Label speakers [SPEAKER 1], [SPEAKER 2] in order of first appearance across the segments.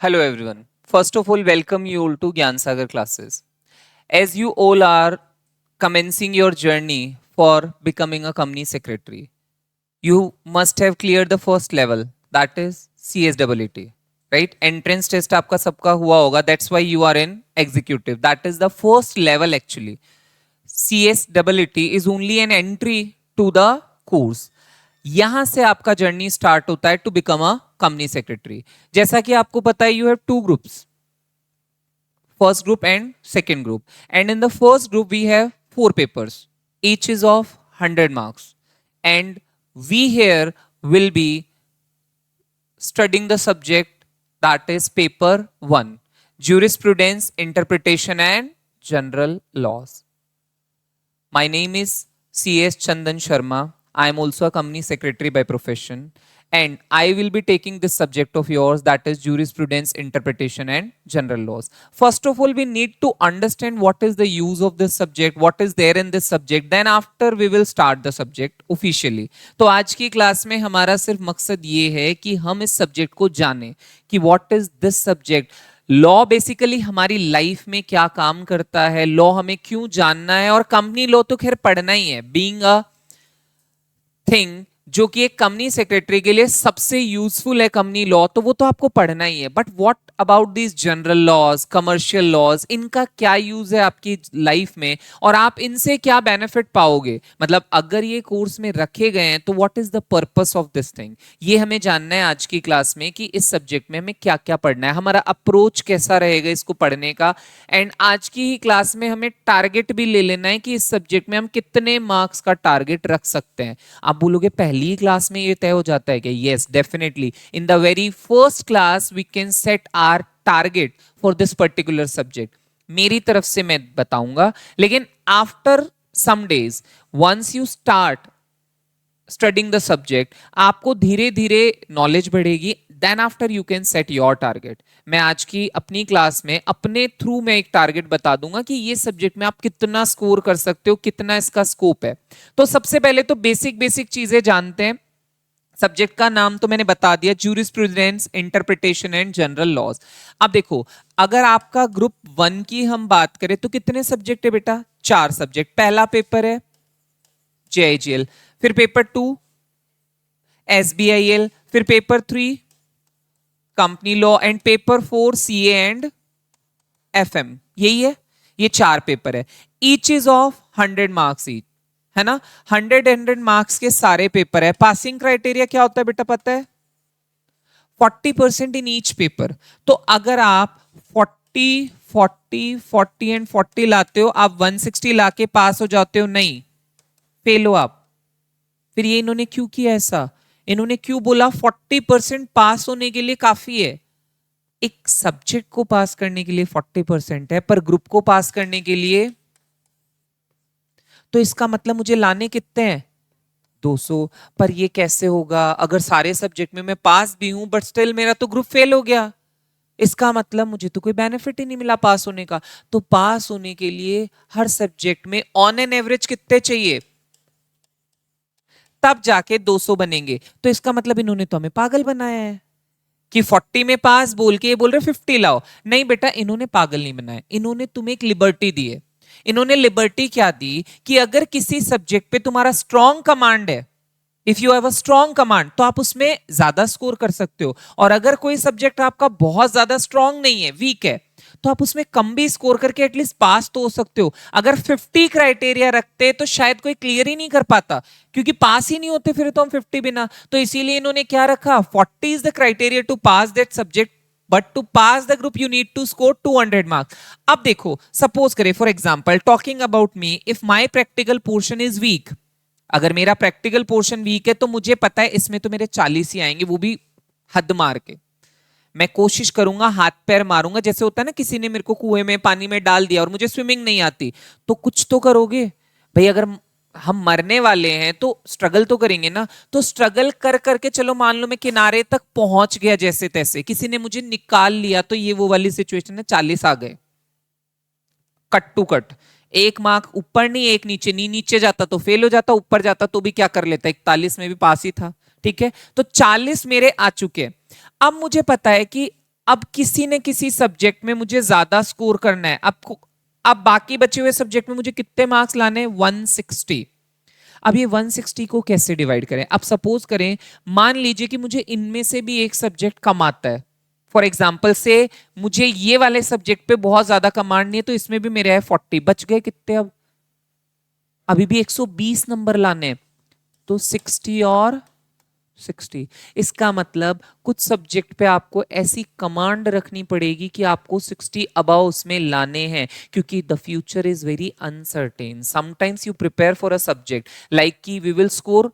[SPEAKER 1] Hello everyone. First of all, welcome you all to Gyan Sagar classes. As you all are commencing your journey for becoming a company secretary, you must have cleared the first level, that is CSAAT, right? Entrance test आपका सबका हुआ होगा. That's why you are in executive. That is the first level actually. CSAAT is only an entry to the course. यहां से आपका journey start होता है to become a company secretary. जैसा कि आपको पता है, you have two groups, first group and second group, and in the first group we have 4 papers, each is of 100 marks, and we here will be studying the subject that is paper 1, jurisprudence, interpretation and general laws. My name is CS Chandan Sharma. I am also a company secretary by profession, and I will be taking this subject of yours, that is jurisprudence, interpretation and general laws. First of all, we need to understand what is the use of this subject, what is there in this subject, then after we will start the subject officially. तो आज की class में हमारा सिर्फ मकसद ये है कि हम इस सब्जेक्ट को जानें कि what is this subject. Law basically हमारी लाइफ में क्या काम करता है, लॉ हमें क्यों जानना है, और कंपनी लॉ तो खैर पढ़ना ही है. बीइंग अ थिंग जो कि एक कंपनी सेक्रेटरी के लिए सबसे यूजफुल है कंपनी लॉ, तो वो तो आपको पढ़ना ही है. But what about this general laws, commercial laws, इनका क्या यूज है आपकी लाइफ में और आप इनसे क्या बेनिफिट पाओगे. मतलब अगर ये कोर्स में रखे गए हैं तो what is the purpose of this thing, ये हमें जानना है आज की क्लास में कि इस सब्जेक्ट में हमें क्या क्या पढ़ना है, हमारा अप्रोच कैसा रहेगा इसको पढ़ने का. एंड आज की ही क्लास में हमें टारगेट भी ले लेना है कि इस सब्जेक्ट में हम कितने मार्क्स का टारगेट रख सकते हैं. आप बोलोगे पहली क्लास में ये तय हो जाता है कि yes definitely in the very first class we can set our target for this particular subject. मेरी तरफ से मैं बताऊंगा, लेकिन after some days once you start studying the subject आपको धीरे धीरे नॉलेज बढ़ेगी. Then after you can set your target. मैं आज की अपनी क्लास में अपने थ्रू में एक टारगेट बता दूंगा कि ये सब्जेक्ट में आप कितना स्कोर कर सकते हो, कितना इसका स्कोप है. तो सबसे पहले तो बेसिक बेसिक चीजें जानते हैं. सब्जेक्ट का नाम तो मैंने बता दिया, jurisprudence, interpretation and general laws. अब देखो, अगर आपका ग्रुप 1 की हम बात करें तो कितने सब्जेक्ट है बेटा? 4 सब्जेक्ट. पहला पेपर है JIGL, फिर पेपर 2 SBIL, फिर paper 3 company law and paper 4 CA and FM. यही है, ये 4 पेपर है. Each is of 100 marks each, है ना. 100 मार्क्स के सारे पेपर है. पासिंग क्राइटेरिया क्या होता है बेटा पता है? 40% इन ईच पेपर. तो अगर आप 40 40 40 एंड 40 लाते हो, आप 160 लाके पास हो जाते हो, नहीं फेल हो आप. फिर ये इन्होंने क्यों किया ऐसा? इन्होंने क्यों बोला 40% पास होने के लिए काफी है? एक सब्जेक्ट को पास करने के लिए 40% है, पर ग्रुप को पास करने के लिए तो इसका मतलब मुझे लाने कितने हैं? 200. पर ये कैसे होगा अगर सारे सब्जेक्ट में मैं पास भी हूं बट स्टिल मेरा तो ग्रुप फेल हो गया? इसका मतलब मुझे तो कोई बेनिफिट ही नहीं मिला पास होने का. तो पास होने के लिए हर सब्जेक्ट में ऑन एन एवरेज कितने चाहिए, तब जाके 200 बनेंगे. तो इसका मतलब इन्होंने तो हमें पागल बनाया है कि 40 में पास बोल के ये बोल रहे 50 लाओ. नहीं बेटा, इन्होंने पागल नहीं बनाया, इन्होंने तुम्हें एक लिबर्टी दी है. इन्होंने लिबर्टी क्या दी कि अगर किसी सब्जेक्ट पे तुम्हारा स्ट्रॉन्ग कमांड है, if you have a strong command, तो आप उसमें ज्यादा स्कोर कर सकते हो. और अगर कोई सब्जेक्ट आपका बहुत ज्यादा स्ट्रॉन्ग नहीं है, वीक है, तो आप उसमें कम भी स्कोर करके एटलीस्ट पास तो हो सकते हो. अगर 50 क्राइटेरिया रखते तो शायद कोई क्लियर ही नहीं कर पाता, क्योंकि पास ही नहीं होते फिर तो हम 50 बिना. तो इसीलिए इन्होंने क्या रखा, 40 is the criteria to pass that subject, but to pass the group you need to score 200 marks. अब देखो, सपोज करें for example, talking about me, if my practical portion is weak, अगर मेरा प्रैक्टिकल पोर्शन वीक है तो मुझे पता है इसमें तो मेरे 40 ही आएंगे, वो भी हद मार के. मैं कोशिश करूंगा, हाथ पैर मारूंगा. जैसे होता है ना, किसी ने मेरे को कुएं में पानी में डाल दिया और मुझे स्विमिंग नहीं आती, तो कुछ तो करोगे भाई. अगर हम मरने वाले हैं तो स्ट्रगल तो करेंगे ना. तो स्ट्रगल कर करके चलो मान लो मैं किनारे तक पहुंच गया जैसे तैसे, किसी ने मुझे निकाल लिया, तो ये वो वाली सिचुएशन है, 40 आ गए कट टू कट. 1 मार्क ऊपर नहीं, 1 नीचे नहीं. नीचे जाता तो फेल हो जाता, ऊपर जाता तो भी क्या कर लेता, 41 में भी पास ही था. ठीक है, तो 40 मेरे आ चुके. अब मुझे पता है कि अब किसी न किसी सब्जेक्ट में मुझे ज्यादा स्कोर करना है। अब बाकी बचे हुए सब्जेक्ट में मुझे कितने मार्क्स लाने हैं? 160। अब ये 160 को कैसे डिवाइड करें? अब सपोज करें, मान लीजिए कि मुझे इनमें से भी एक सब्जेक्ट कम आता है। फॉर एग्जाम्पल से मुझे ये वाले सब्जेक्ट पे बहुत ज्यादा कमांड नहीं है, तो इसमें भी मेरे है 40। बच गए कितने? अब अभी भी 120 नंबर लाने हैं, तो 60 और 60। इसका मतलब कुछ सब्जेक्ट पे आपको ऐसी कमांड रखनी पड़ेगी कि आपको 60 अबव उसमें लाने हैं, क्योंकि the future is very uncertain. Sometimes you prepare for a subject like कि we will score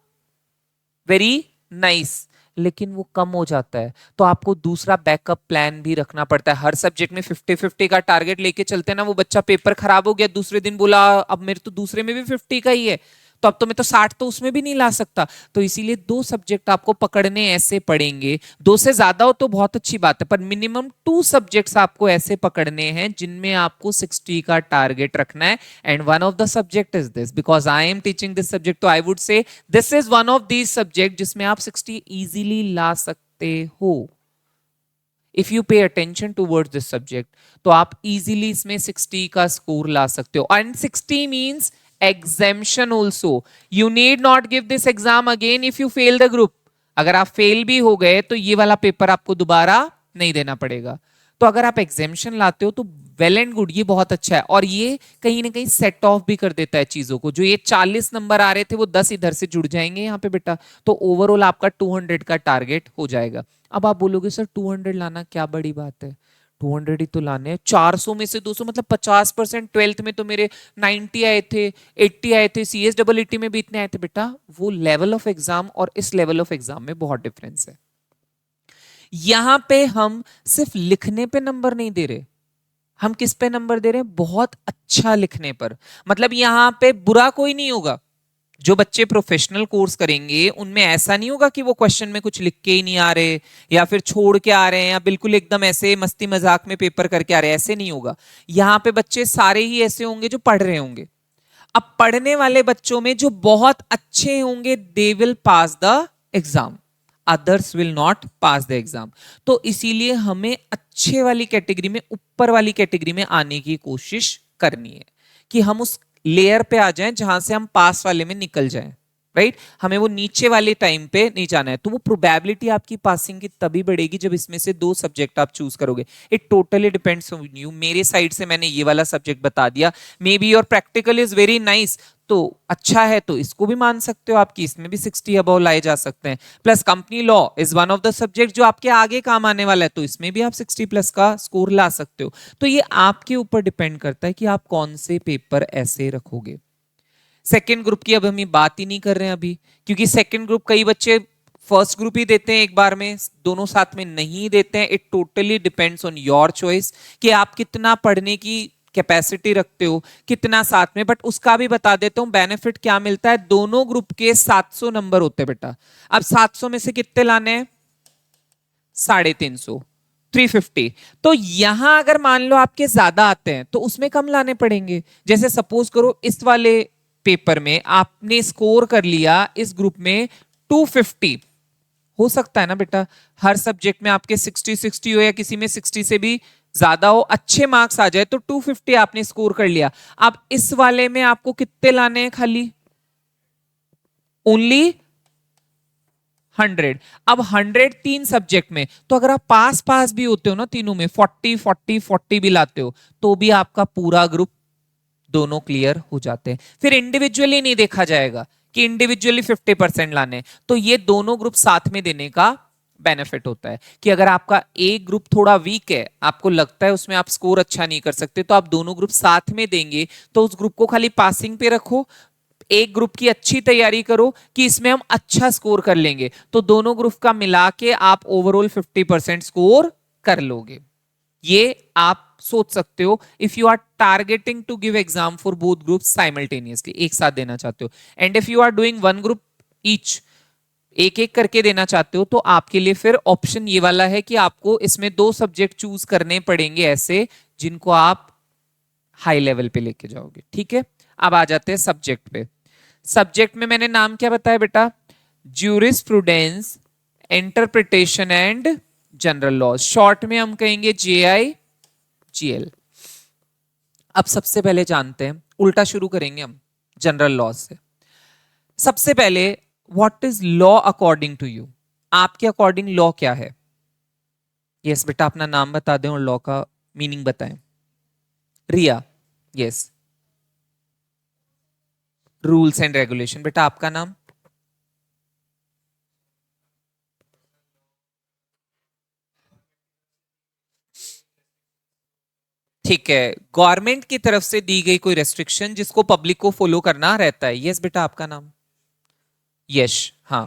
[SPEAKER 1] very nice, लेकिन वो कम हो जाता है, तो आपको दूसरा बैकअप प्लान भी रखना पड़ता है। हर सब्जेक्ट में 50-50 का टारगेट लेके चलते हैं ना, वो बच्चा पेपर खराब हो गया, दूसरे दिन बोला अब मेरे तो दूसरे में भी 50 का ही है, तो अब तो मैं तो 60 तो उसमें भी नहीं ला सकता। तो इसीलिए दो सब्जेक्ट आपको पकड़ने ऐसे पड़ेंगे। दो से ज्यादा हो तो बहुत अच्छी बात है, पर मिनिमम 2 सब्जेक्ट्स आपको ऐसे पकड़ने हैं जिनमें आपको 60 का टारगेट रखना है। And one of the subject is this, because I am teaching this subject, तो I would say this is one of these subject जिसमें आप 60 इजीली ला सकते हो। If you pay attention towards this subject, तो आप इजीली इसमें 60 का स्कोर ला सकते हो। And 60 means exemption also. You need not give this exam again if you fail the group. अगर आप फेल भी हो गए तो ये वाला पेपर आपको दोबारा नहीं देना पड़ेगा। तो अगर आप एग्जेम्पशन लाते हो तो वेल एंड गुड, ये बहुत अच्छा है। और ये कहीं ना कहीं सेट ऑफ भी कर देता है चीजों को। जो ये 40 नंबर आ रहे थे वो 10 इधर से जुड़ जाएंगे यहाँ पे बेटा, तो ओवरऑल आपका 200 का टारगेट हो जाएगा। अब आप बोलोगे सर 200 लाना क्या बड़ी बात है? 200 ही तो लाने हैं। 400 में से 200 मतलब 50%। ट्वेल्थ में तो मेरे 90 आए थे, 80 आए थे, CSEE में भी इतने आए थे बेटा। वो लेवल ऑफ एग्जाम और इस लेवल ऑफ एग्जाम में बहुत डिफरेंस है। यहां पे हम सिर्फ लिखने पे नंबर नहीं दे रहे, हम किस पे नंबर दे रहे हैं? बहुत अच्छा लिखने पर। मतलब यहां पे बुरा कोई नहीं होगा। जो बच्चे प्रोफेशनल कोर्स करेंगे उनमें ऐसा नहीं होगा कि वो क्वेश्चन में कुछ लिख के ही नहीं आ रहे, या फिर छोड़ के आ रहे हैं, या बिल्कुल एकदम ऐसे मस्ती मजाक में पेपर करके आ रहे हैं। ऐसे नहीं होगा। यहां पे बच्चे सारे ही ऐसे होंगे जो पढ़ रहे होंगे। अब पढ़ने वाले बच्चों में जो बहुत अच्छे होंगे, they will pass the exam, others will not pass the exam. तो इसीलिए हमें अच्छे वाली कैटेगरी में, ऊपर वाली कैटेगरी में आने की कोशिश करनी है, कि हम उस लेयर पे आ जाएं जहां से हम पास वाले में निकल जाएं। राइट, हमें वो नीचे वाले टाइम पे नहीं जाना है। तो वो प्रोबेबिलिटी आपकी पासिंग की तभी बढ़ेगी जब इसमें से 2 सब्जेक्ट आप चूज करोगे। It totally depends on you. मेरे साइड से मैंने ये वाला सब्जेक्ट बता दिया, may be your practical is very nice, तो अच्छा है, तो इसको भी मान सकते हो आपकी, इसमें भी 60 अबव लाए जा सकते हैं। Plus company law is one of the subject जो आपके आगे काम आने वाला है, तो इसमें भी आप 60 प्लस का स्कोर ला सकते हो। तो ये आपके ऊपर डिपेंड करता है कि आप कौन से पेपर ऐसे रखोगे। सेकेंड ग्रुप की अब हम बात ही नहीं कर रहे हैं अभी, क्योंकि सेकेंड ग्रुप कई बच्चे फर्स्ट ग्रुप ही देते हैं एक बार में, दोनों साथ में नहीं देते हैं। It totally depends on your choice कि आप कितना पढ़ने की कैपेसिटी रखते हो, कितना साथ में। बट उसका भी बता देता हूं बेनिफिट क्या मिलता है। दोनों ग्रुप के 700 नंबर होते हैं बेटा। अब 700 में से कितने लाने हैं? 350, 350। तो यहां अगर मान लो आपके ज्यादा आते हैं तो उसमें कम लाने पड़ेंगे। जैसे सपोज करो इस वाले पेपर में आपने स्कोर कर लिया इस ग्रुप में 250, हो सकता है ना बेटा हर सब्जेक्ट में आपके 60-60 हो, या किसी में 60 से भी ज्यादा हो, अच्छे मार्क्स आ जाए, तो 250 आपने स्कोर कर लिया। अब इस वाले में आपको कितने लाने हैं? खाली ओनली 100। अब 100 3 सब्जेक्ट में, तो अगर आप पास पास भी होते हो ना तीनों में, 40-40-40 भी लाते हो, तो भी आपका पूरा ग्रुप दोनों क्लियर हो जाते हैं। फिर इंडिविजुअली नहीं देखा जाएगा कि इंडिविजुअली 50% लाने, तो ये दोनों ग्रुप साथ में देने का बेनिफिट होता है कि अगर आपका एक ग्रुप थोड़ा वीक है, आपको लगता है उसमें आप स्कोर अच्छा नहीं कर सकते, तो आप दोनों ग्रुप साथ में देंगे, तो उस ग्रुप को खाली पासिंग पे रखो, एक ग्रुप की अच्छी तैयारी करो कि इसमें हम अच्छा स्कोर कर लेंगे, तो दोनों ग्रुप का मिला के आप ओवरऑल 50% स्कोर कर लोगे। ये आप सोच सकते हो if you are targeting to give exam for both groups simultaneously, एक साथ देना चाहते हो। And if you are doing one group each, एक एक करके देना चाहते हो, तो आपके लिए फिर ऑप्शन ये वाला है कि आपको इसमें 2 सब्जेक्ट चूज करने पड़ेंगे ऐसे जिनको आप हाई लेवल पे लेके जाओगे। ठीक है, अब आ जाते हैं सब्जेक्ट पे। सब्जेक्ट में मैंने नाम क्या बताया बेटा? Jurisprudence, interpretation and general laws, short में हम कहेंगे JIGL। अब सबसे पहले जानते हैं, उल्टा शुरू करेंगे हम जनरल लॉज से। सबसे पहले what is law according to you, आपके अकॉर्डिंग लॉ क्या है? यस बेटा, अपना नाम बता दें और लॉ का मीनिंग बताएं। रिया, यस, रूल्स एंड रेगुलेशन। बेटा आपका नाम? ठीक है, गवर्नमेंट की तरफ से दी गई कोई रेस्ट्रिक्शन जिसको पब्लिक को फॉलो करना रहता है। यस बेटा, आपका नाम? यश, हाँ।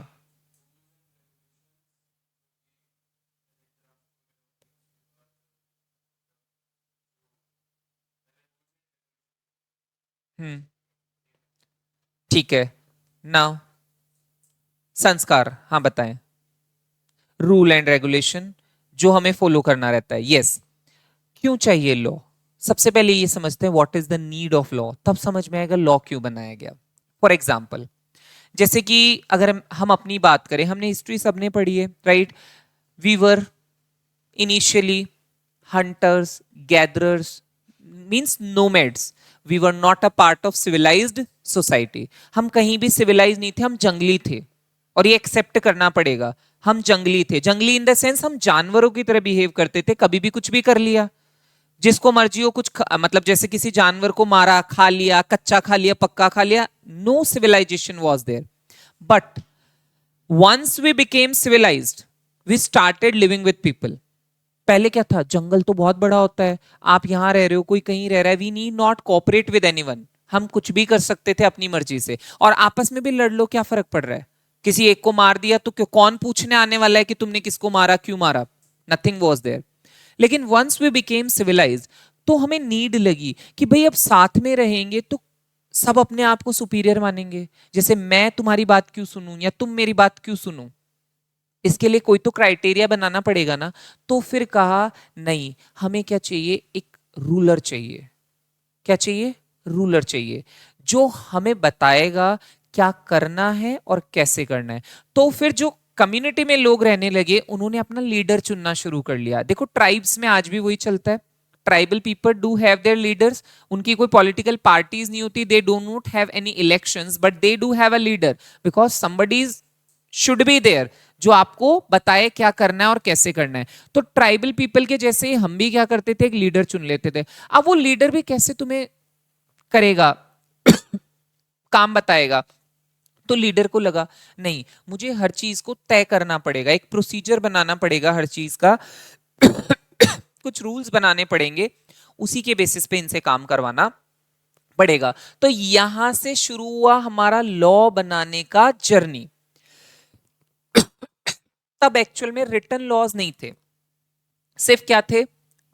[SPEAKER 1] हम्म, ठीक है। नाउ संस्कार, हाँ बताएं। रूल एंड रेगुलेशन जो हमें फॉलो करना रहता है। यस, क्यों चाहिए लॉ? सबसे पहले ये समझते हैं what is the need of law, तब समझ में आएगा लॉ क्यों बनाया गया। फॉर एग्जाम्पल, जैसे कि अगर हम अपनी बात करें, हमने हिस्ट्री सबने पढ़ी है, right? We were initially hunters, gatherers, means nomads. We were not a part of civilized society. हम कहीं भी civilized नहीं थे, हम जंगली थे। और ये एक्सेप्ट करना पड़ेगा, हम जंगली थे। जंगली इन द सेंस हम जानवरों की तरह बिहेव करते थे, कभी भी कुछ भी कर लिया, जिसको मर्जी हो कुछ मतलब जैसे किसी जानवर को मारा, खा लिया, कच्चा खा लिया, पक्का खा लिया। No civilisation was there. But once we became civilised, we started living with people. पहले क्या था, जंगल तो बहुत बड़ा होता है, आप यहां रह रहे हो, कोई कहीं रह रहा है, we need not cooperate with anyone. हम कुछ भी कर सकते थे अपनी मर्जी से, और आपस में भी लड़ लो, क्या फर्क पड़ रहा है? किसी एक को मार दिया तो क्यों, कौन पूछने आने वाला है कि तुमने किसको मारा, क्यों मारा? Nothing was there. लेकिन वंस वी बिकेम सिविलाइज, तो हमें नीड लगी कि भाई अब साथ में रहेंगे तो सब अपने आप को सुपीरियर मानेंगे। जैसे मैं तुम्हारी बात क्यों सुनूं या तुम मेरी बात क्यों सुनूं, इसके लिए कोई तो क्राइटेरिया बनाना पड़ेगा ना। तो फिर कहा नहीं, हमें क्या चाहिए, एक रूलर चाहिए। क्या चाहिए? रूलर चाहिए, जो हमें बताएगा क्या करना है और कैसे करना है। तो फिर जो कम्युनिटी में लोग रहने लगे, उन्होंने अपना लीडर चुनना शुरू कर लिया। देखो ट्राइब्स में आज भी वही चलता है, tribal people do have their leaders. उनकी कोई पॉलिटिकल पार्टीज नहीं होती, they do not have any elections, but they do have a leader, because somebody should be there जो आपको बताए क्या करना है और कैसे करना है। तो ट्राइबल पीपल के जैसे ही हम भी क्या करते थे, एक लीडर चुन लेते थे। अब वो लीडर भी कैसे तुम्हें करेगा, काम बताएगा। तो लीडर को लगा नहीं, मुझे हर चीज को तय करना पड़ेगा, एक प्रोसीजर बनाना पड़ेगा हर चीज का, कुछ रूल्स बनाने पड़ेंगे, उसी के बेसिस पे इनसे काम करवाना पड़ेगा। तो यहां से शुरू हुआ हमारा लॉ बनाने का जर्नी। तब एक्चुअल में रिटन लॉज नहीं थे, सिर्फ क्या थे,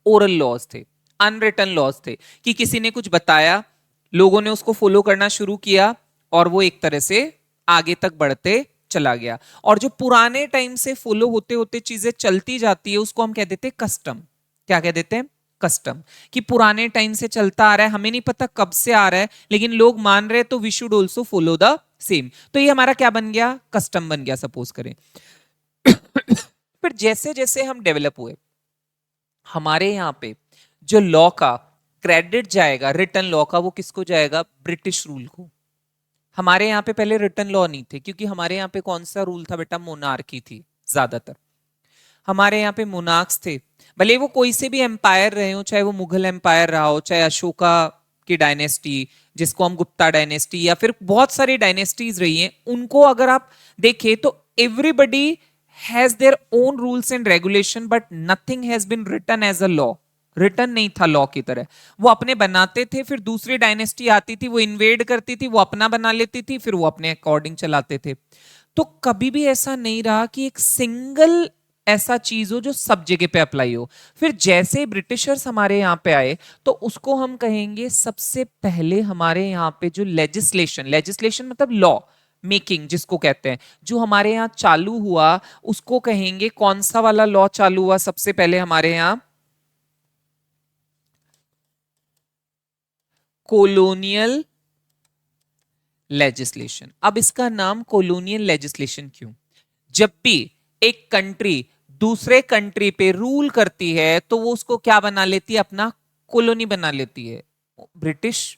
[SPEAKER 1] ओरल लॉज थे, अनरिटन लॉज थे, कि किसी ने कुछ बताया, लोगों ने उसको फॉलो करना शुरू किया, और वो एक तरह से आगे तक बढ़ते चला गया। और जो पुराने टाइम से फॉलो होते होते चीजें चलती जाती है, उसको हम कह देते हैं कस्टम। क्या कह देते हैं? कस्टम। कि पुराने टाइम से चलता आ रहा है, हमें नहीं पता कब से आ रहा है, लेकिन लोग मान रहे हैं, तो we should also follow the same. तो ये हमारा क्या बन गया, कस्टम बन गया, सपोज करें। फिर जैसे जैसे हम डेवलप हुए, हमारे यहाँ पे जो लॉ का क्रेडिट जाएगा, रिटन लॉ का, वो किसको जाएगा? ब्रिटिश रूल को। हमारे यहाँ पे पहले रिटन लॉ नहीं थे, क्योंकि हमारे यहाँ पे कौन सा रूल था बेटा? मोनार्की थी ज्यादातर। हमारे यहाँ पे मोनार्क्स थे, भले वो कोई से भी एम्पायर रहे हो, चाहे वो मुगल एम्पायर रहा हो, चाहे अशोका की डायनेस्टी, जिसको हम गुप्ता डायनेस्टी, या फिर बहुत सारी डायनेस्टीज रही हैं, उनको अगर आप देखें तो everybody has their own rules and regulation, but nothing has been written as a law. Written नहीं था लॉ की तरह, वो अपने बनाते थे, फिर दूसरी डायनेस्टी आती थी, वो इन्वेड करती थी, वो अपना बना लेती थी, फिर वो अपने अकॉर्डिंग चलाते थे। तो कभी भी ऐसा नहीं रहा कि एक सिंगल ऐसा चीज हो जो सब जगह पे अप्लाई हो। फिर जैसे ब्रिटिशर्स हमारे यहाँ पे आए, तो उसको हम कहेंगे सबसे पहले हमारे यहाँ पे जो लेजिस्लेशन, लेजिस्लेशन मतलब लॉ मेकिंग जिसको कहते हैं, जो हमारे यहाँ चालू हुआ, उसको कहेंगे कौन सा वाला लॉ चालू हुआ सबसे पहले हमारे यहाँ? Colonial legislation. अब इसका नाम कॉलोनियल लेजिस्लेशन क्यों? जब भी एक कंट्री दूसरे कंट्री पे रूल करती है तो वो उसको क्या बना लेती है, अपना कॉलोनी बना लेती है। ब्रिटिश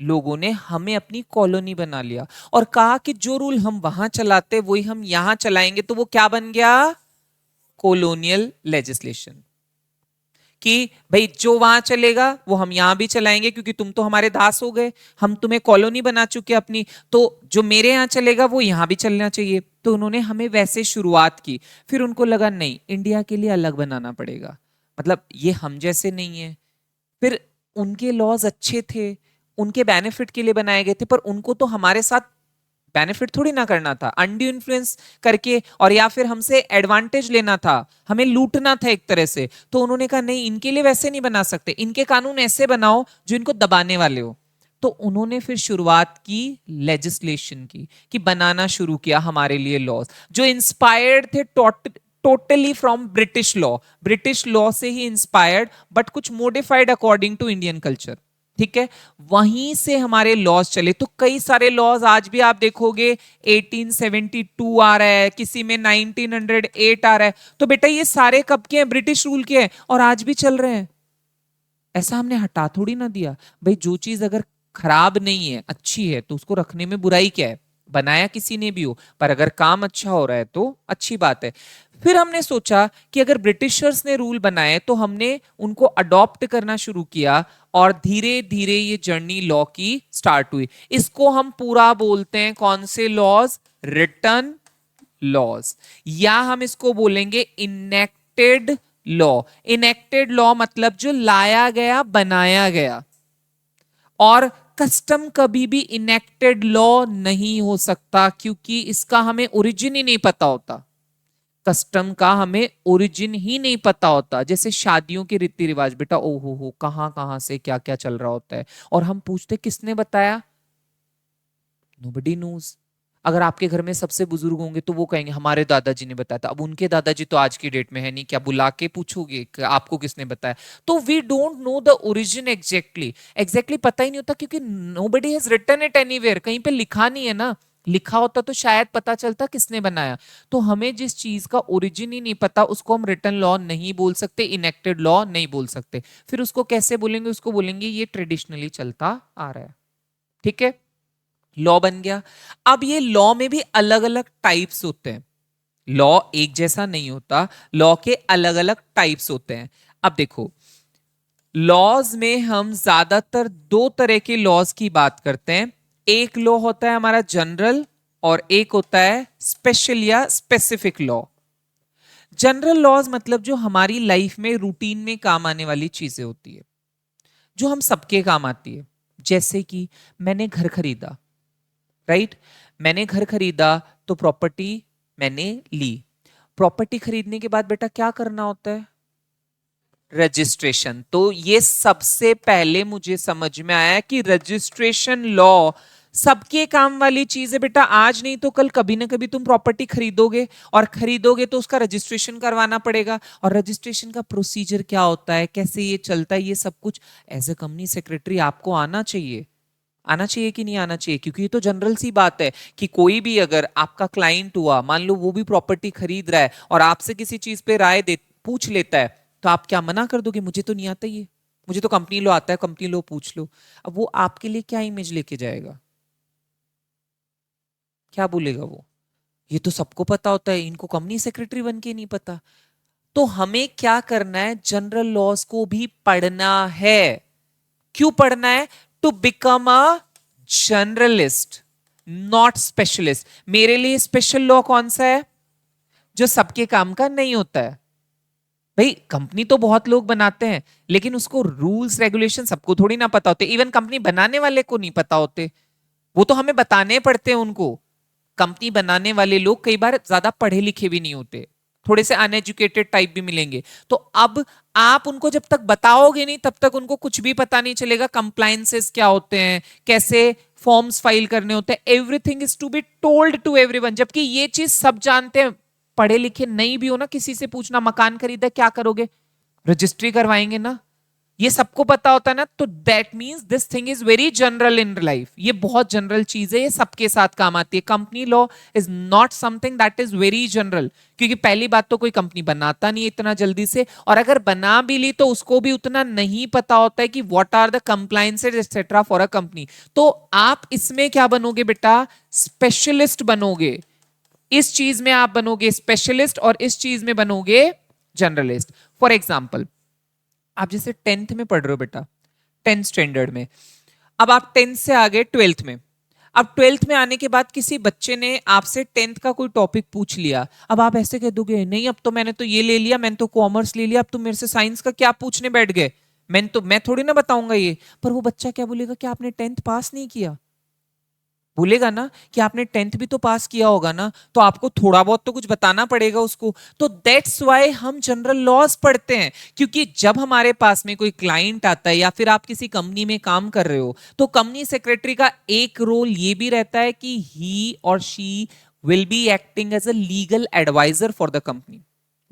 [SPEAKER 1] लोगों ने हमें अपनी कॉलोनी बना लिया और कहा कि जो रूल हम वहां चलाते वही हम यहां चलाएंगे, तो वो क्या बन गया, कॉलोनियल लेजिस्लेशन। कि भाई जो वहां चलेगा वो हम यहां भी चलाएंगे, क्योंकि तुम तो हमारे दास हो गए, हम तुम्हें कॉलोनी बना चुके अपनी, तो जो मेरे यहां चलेगा वो यहां भी चलना चाहिए। तो उन्होंने हमें वैसे शुरुआत की। फिर उनको लगा नहीं, इंडिया के लिए अलग बनाना पड़ेगा, मतलब ये हम जैसे नहीं है। फिर उनके लॉज अच्छे थे, उनके बेनिफिट के लिए बनाए गए थे, पर उनको तो हमारे साथ बेनिफिट थोड़ी ना करना था, अनड्यू इन्फ्लुएंस करके, और या फिर हमसे एडवांटेज लेना था, हमें लूटना था एक तरह से। तो उन्होंने कहा नहीं, इनके लिए वैसे नहीं बना सकते, इनके कानून ऐसे बनाओ जो इनको दबाने वाले हो। तो उन्होंने फिर शुरुआत की लेजिस्लेशन की, कि बनाना शुरू किया हमारे लिए लॉज जो इंस्पायर्ड थे totally from British law. British law से ही इंस्पायर्ड, बट कुछ modified according to Indian culture. ठीक है, वहीं से हमारे लॉज चले। तो कई सारे लॉज आज भी आप देखोगे 1872 आ रहा है, किसी में 1908 आ रहा है। तो बेटा ये सारे कब के हैं, ब्रिटिश रूल के हैं, और आज भी चल रहे हैं। ऐसा हमने हटा थोड़ी ना दिया। भाई जो चीज अगर खराब नहीं है, अच्छी है, तो उसको रखने में बुराई क्या है, बनाया किसी ने भी हो, पर अगर काम अच्छा हो रहा है तो अच्छी बात है। फिर हमने सोचा कि अगर ब्रिटिशर्स ने रूल बनाए तो हमने उनको अडॉप्ट करना शुरू किया, और धीरे धीरे ये जर्नी लॉ की स्टार्ट हुई। इसको हम पूरा बोलते हैं कौन से लॉज, रिटन लॉज, या हम इसको बोलेंगे इनेक्टेड लॉ। इनेक्टेड लॉ मतलब जो लाया गया, बनाया गया। और कस्टम कभी भी इनेक्टेड लॉ नहीं हो सकता, क्योंकि इसका हमें ओरिजिन ही नहीं पता होता। कस्टम का हमें ओरिजिन ही नहीं पता होता। जैसे शादियों के रीति रिवाज, बेटा ओहो हो कहां कहां से क्या क्या चल रहा होता है, और हम पूछते किसने बताया, नोबडी नोज। अगर आपके घर में सबसे बुजुर्ग होंगे तो वो कहेंगे हमारे दादाजी ने बताया था। अब उनके दादाजी तो आज की डेट में है नहीं, क्या बुला के पूछोगे कि आपको किसने बताया? तो we don't know the origin exactly पता ही नहीं होता, क्योंकि nobody has written it anywhere, कहीं पे लिखा नहीं है ना। लिखा होता तो शायद पता चलता किसने बनाया। तो हमें जिस चीज का ओरिजिन ही नहीं पता उसको हम रिटन लॉ नहीं बोल सकते, इनेक्टेड लॉ नहीं बोल सकते। फिर उसको कैसे बोलेंगे, उसको बोलेंगे ये ट्रेडिशनली चलता आ रहा है। ठीक है, लॉ बन गया। अब ये लॉ में भी अलग अलग टाइप्स होते हैं, लॉ एक जैसा नहीं होता, लॉ के अलग अलग टाइप्स होते हैं। अब देखो, लॉज में हम ज्यादातर दो तरह के लॉज की बात करते हैं। एक लॉ होता है हमारा जनरल, और एक होता है स्पेशल या स्पेसिफिक लॉ। जनरल लॉज मतलब जो हमारी लाइफ में रूटीन में काम आने वाली चीजें होती है, जो हम सबके काम आती है। जैसे कि मैंने घर खरीदा, राइट, मैंने घर खरीदा तो प्रॉपर्टी मैंने ली। प्रॉपर्टी खरीदने के बाद बेटा क्या करना होता है, रजिस्ट्रेशन। तो ये सबसे पहले मुझे समझ में आया कि रजिस्ट्रेशन लॉ सबके काम वाली चीज है बेटा। आज नहीं तो कल कभी ना कभी तुम प्रॉपर्टी खरीदोगे, और खरीदोगे तो उसका रजिस्ट्रेशन करवाना पड़ेगा। और रजिस्ट्रेशन का प्रोसीजर क्या होता है, कैसे ये चलता है, ये सब कुछ एज ए कंपनी सेक्रेटरी आपको आना चाहिए। आना चाहिए कि नहीं आना चाहिए, क्योंकि ये तो जनरल सी बात है कि कोई भी अगर आपका क्लाइंट हुआ, मान लो वो भी प्रॉपर्टी खरीद रहा है, और आपसे किसी चीज पे राय दे पूछ लेता है, तो आप क्या मना कर दोगे, मुझे तो नहीं आता ये, मुझे तो कंपनी लॉ आता है, कंपनी लॉ पूछ लो। अब वो आपके लिए क्या इमेज लेके जाएगा, क्या बोलेगा वो, ये तो सबको पता होता है, इनको कंपनी सेक्रेटरी बन के नहीं पता। तो हमें क्या करना है, जनरल लॉज को भी पढ़ना है। क्यों पढ़ना है, to become a generalist not specialist. मेरे लिए स्पेशल लॉ कौन सा है, जो सबके काम का नहीं होता है। भाई कंपनी तो बहुत लोग बनाते हैं, लेकिन उसको रूल्स रेगुलेशन सबको थोड़ी ना पता होते, इवन कंपनी बनाने वाले को नहीं पता होते, वो तो हमें बताने पड़ते हैं उनको। कंपनी बनाने वाले लोग कई बार ज्यादा पढ़े लिखे भी नहीं होते, थोड़े से अनएजुकेटेड टाइप भी मिलेंगे। तो अब आप उनको जब तक बताओगे नहीं, तब तक उनको कुछ भी पता नहीं चलेगा, कंप्लायंसेस क्या होते हैं, कैसे फॉर्म्स फाइल करने होते हैं। Everything is to be told to everyone, जबकि ये चीज सब जानते हैं। पढ़े लिखे नहीं भी हो ना, किसी से पूछना, मकान खरीदा क्या करोगे, रजिस्ट्री करवाएंगे ना, ये सबको पता होता है ना, तो that means this thing is very general in life, ये बहुत जनरल चीज है, ये सबके साथ काम आती है। Company law is not something that is very general, क्योंकि पहली बात तो कोई कंपनी बनाता नहीं है इतना जल्दी से, और अगर बना भी ली तो उसको भी उतना नहीं पता होता है कि what are the compliances etcetera for a company. तो आप इसमें क्या बनोगे बेटा, स्पेशलिस्ट बनोगे, इस चीज में आप बनोगे स्पेशलिस्ट और इस चीज में बनोगे जनरलिस्ट। फॉर एग्जाम्पल, आप जैसे 10th में पढ़ रहे हो बेटा, 10th स्टैंडर्ड में, अब आप 10th से आगे 12th में, अब 12th में आने के बाद किसी बच्चे ने आपसे 10th का कोई टॉपिक पूछ लिया, अब आप ऐसे कह दोगे नहीं अब तो मैंने तो ये ले लिया, मैंने तो कॉमर्स ले लिया, अब तुम मेरे से साइंस का क्या पूछने बैठ गए, मैं थोड़ी ना बताऊंगा ये। पर वो बच्चा क्या बोलेगा कि आपने 10th पास नहीं किया, बोलेगा ना कि आपने 10th भी तो पास किया होगा ना, तो आपको थोड़ा बहुत तो कुछ बताना पड़ेगा उसको। तो दैट्स वाई हम जनरल लॉज पढ़ते हैं, क्योंकि जब हमारे पास में कोई क्लाइंट आता है या फिर आप किसी कंपनी में काम कर रहे हो, तो कंपनी सेक्रेटरी का एक रोल ये भी रहता है कि ही और she will be acting as a legal adviser for the company.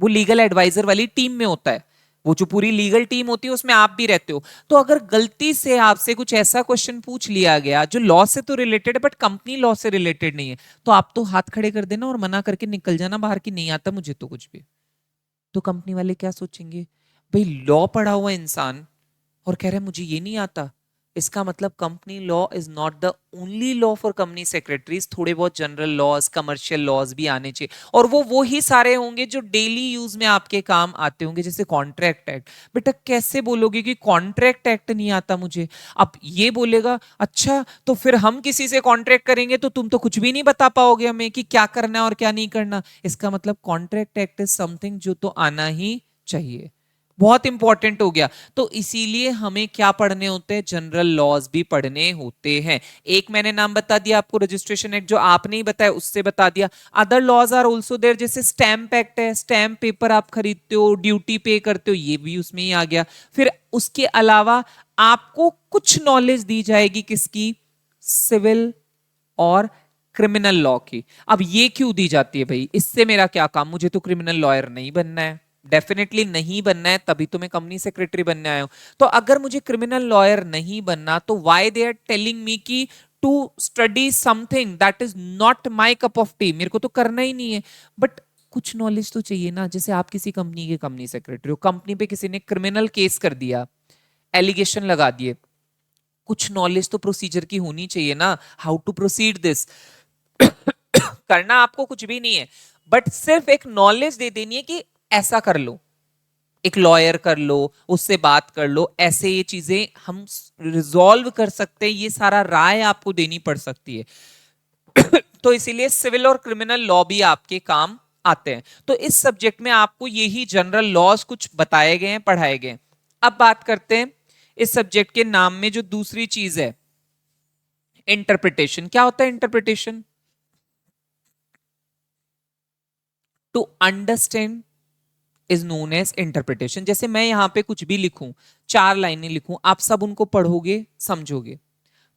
[SPEAKER 1] वो लीगल एडवाइजर वाली टीम में होता है, वो जो पूरी लीगल टीम होती है उसमें आप भी रहते हो। तो अगर गलती से आपसे कुछ ऐसा क्वेश्चन पूछ लिया गया जो लॉ से तो रिलेटेड है बट कंपनी लॉ से रिलेटेड नहीं है, तो आप तो हाथ खड़े कर देना और मना करके निकल जाना बाहर की, नहीं आता मुझे तो कुछ भी। तो कंपनी वाले क्या सोचेंगे, भाई लॉ पढ़ा हुआ इंसान और कह रहे हैं मुझे ये नहीं आता, इसका मतलब company law is not the only law for company secretaries, थोड़े बहुत जनरल लॉज कमर्शियल लॉज भी आने चाहिए, और वो ही सारे होंगे जो डेली यूज में आपके काम आते होंगे, जैसे कॉन्ट्रैक्ट एक्ट। बेटा कैसे बोलोगे कि कॉन्ट्रैक्ट एक्ट नहीं आता मुझे, अब ये बोलेगा अच्छा तो फिर हम किसी से कॉन्ट्रैक्ट करेंगे तो तुम तो कुछ भी नहीं बता पाओगे हमें कि क्या करना है और क्या नहीं करना, इसका मतलब कॉन्ट्रैक्ट एक्ट इज समथिंग जो तो आना ही चाहिए, बहुत इंपॉर्टेंट हो गया। तो इसीलिए हमें क्या पढ़ने होते हैं, जनरल लॉज भी पढ़ने होते हैं। एक मैंने नाम बता दिया आपको रजिस्ट्रेशन एक्ट, जो आपने ही बताया उससे बता दिया। Other laws are also there, जैसे स्टैम्प एक्ट है, स्टैम्प पेपर आप खरीदते हो, ड्यूटी पे करते हो, ये भी उसमें ही आ गया। फिर उसके अलावा आपको कुछ नॉलेज दी जाएगी किसकी, सिविल और क्रिमिनल लॉ की। अब ये क्यों दी जाती है भाई, इससे मेरा क्या काम, मुझे तो क्रिमिनल लॉयर नहीं बनना है, डेफिनेटली नहीं बनना है, तभी तो मैं कंपनी सेक्रेटरी बनने आया हूं। तो अगर मुझे क्रिमिनल लॉयर नहीं बनना, तो why they are telling me की to study something that is not my cup of tea, मेरे को तो करना ही नहीं है। बट कुछ नॉलेज तो चाहिए ना, जैसे आप किसी कंपनी के कंपनी सेक्रेटरी हो, कंपनी पे किसी ने क्रिमिनल केस कर दिया, एलिगेशन लगा दिए, कुछ नॉलेज तो प्रोसीजर की होनी चाहिए ना, हाउ टू प्रोसीड दिस। करना आपको कुछ भी नहीं है, बट सिर्फ एक नॉलेज दे देनी है कि ऐसा कर लो, एक लॉयर कर लो, उससे बात कर लो, ऐसे ये चीजें हम रिजॉल्व कर सकते हैं, ये सारा राय आपको देनी पड़ सकती है। तो इसीलिए सिविल और क्रिमिनल लॉ भी आपके काम आते हैं। तो इस सब्जेक्ट में आपको यही जनरल लॉज कुछ बताए गए हैं, पढ़ाए गए हैं। अब बात करते हैं इस सब्जेक्ट के नाम में जो दूसरी चीज है, इंटरप्रिटेशन। क्या होता है interpretation? To understand is known as interpretation. जैसे मैं यहां पे कुछ भी लिखूं, 4 लाइनें लिखूं, आप सब उनको पढ़ोगे समझोगे,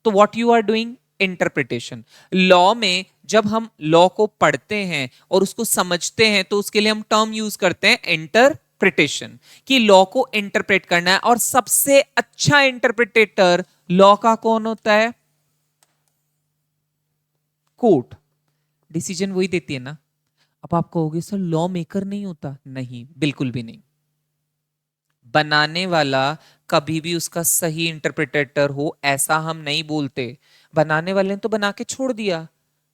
[SPEAKER 1] तो what you are doing, interpretation. Law में जब हम लॉ को पढ़ते हैं और उसको समझते हैं, तो उसके लिए हम टर्म यूज करते हैं इंटरप्रिटेशन, कि लॉ को इंटरप्रेट करना है। और सबसे अच्छा इंटरप्रिटेटर लॉ का कौन होता है? कोर्ट। डिसीजन वही देती है ना। अब आप कहोगे सर लॉ मेकर नहीं होता, नहीं बिल्कुल भी नहीं। बनाने वाला कभी भी उसका सही इंटरप्रिटेटर हो ऐसा हम नहीं बोलते। बनाने वाले ने तो बना के छोड़ दिया,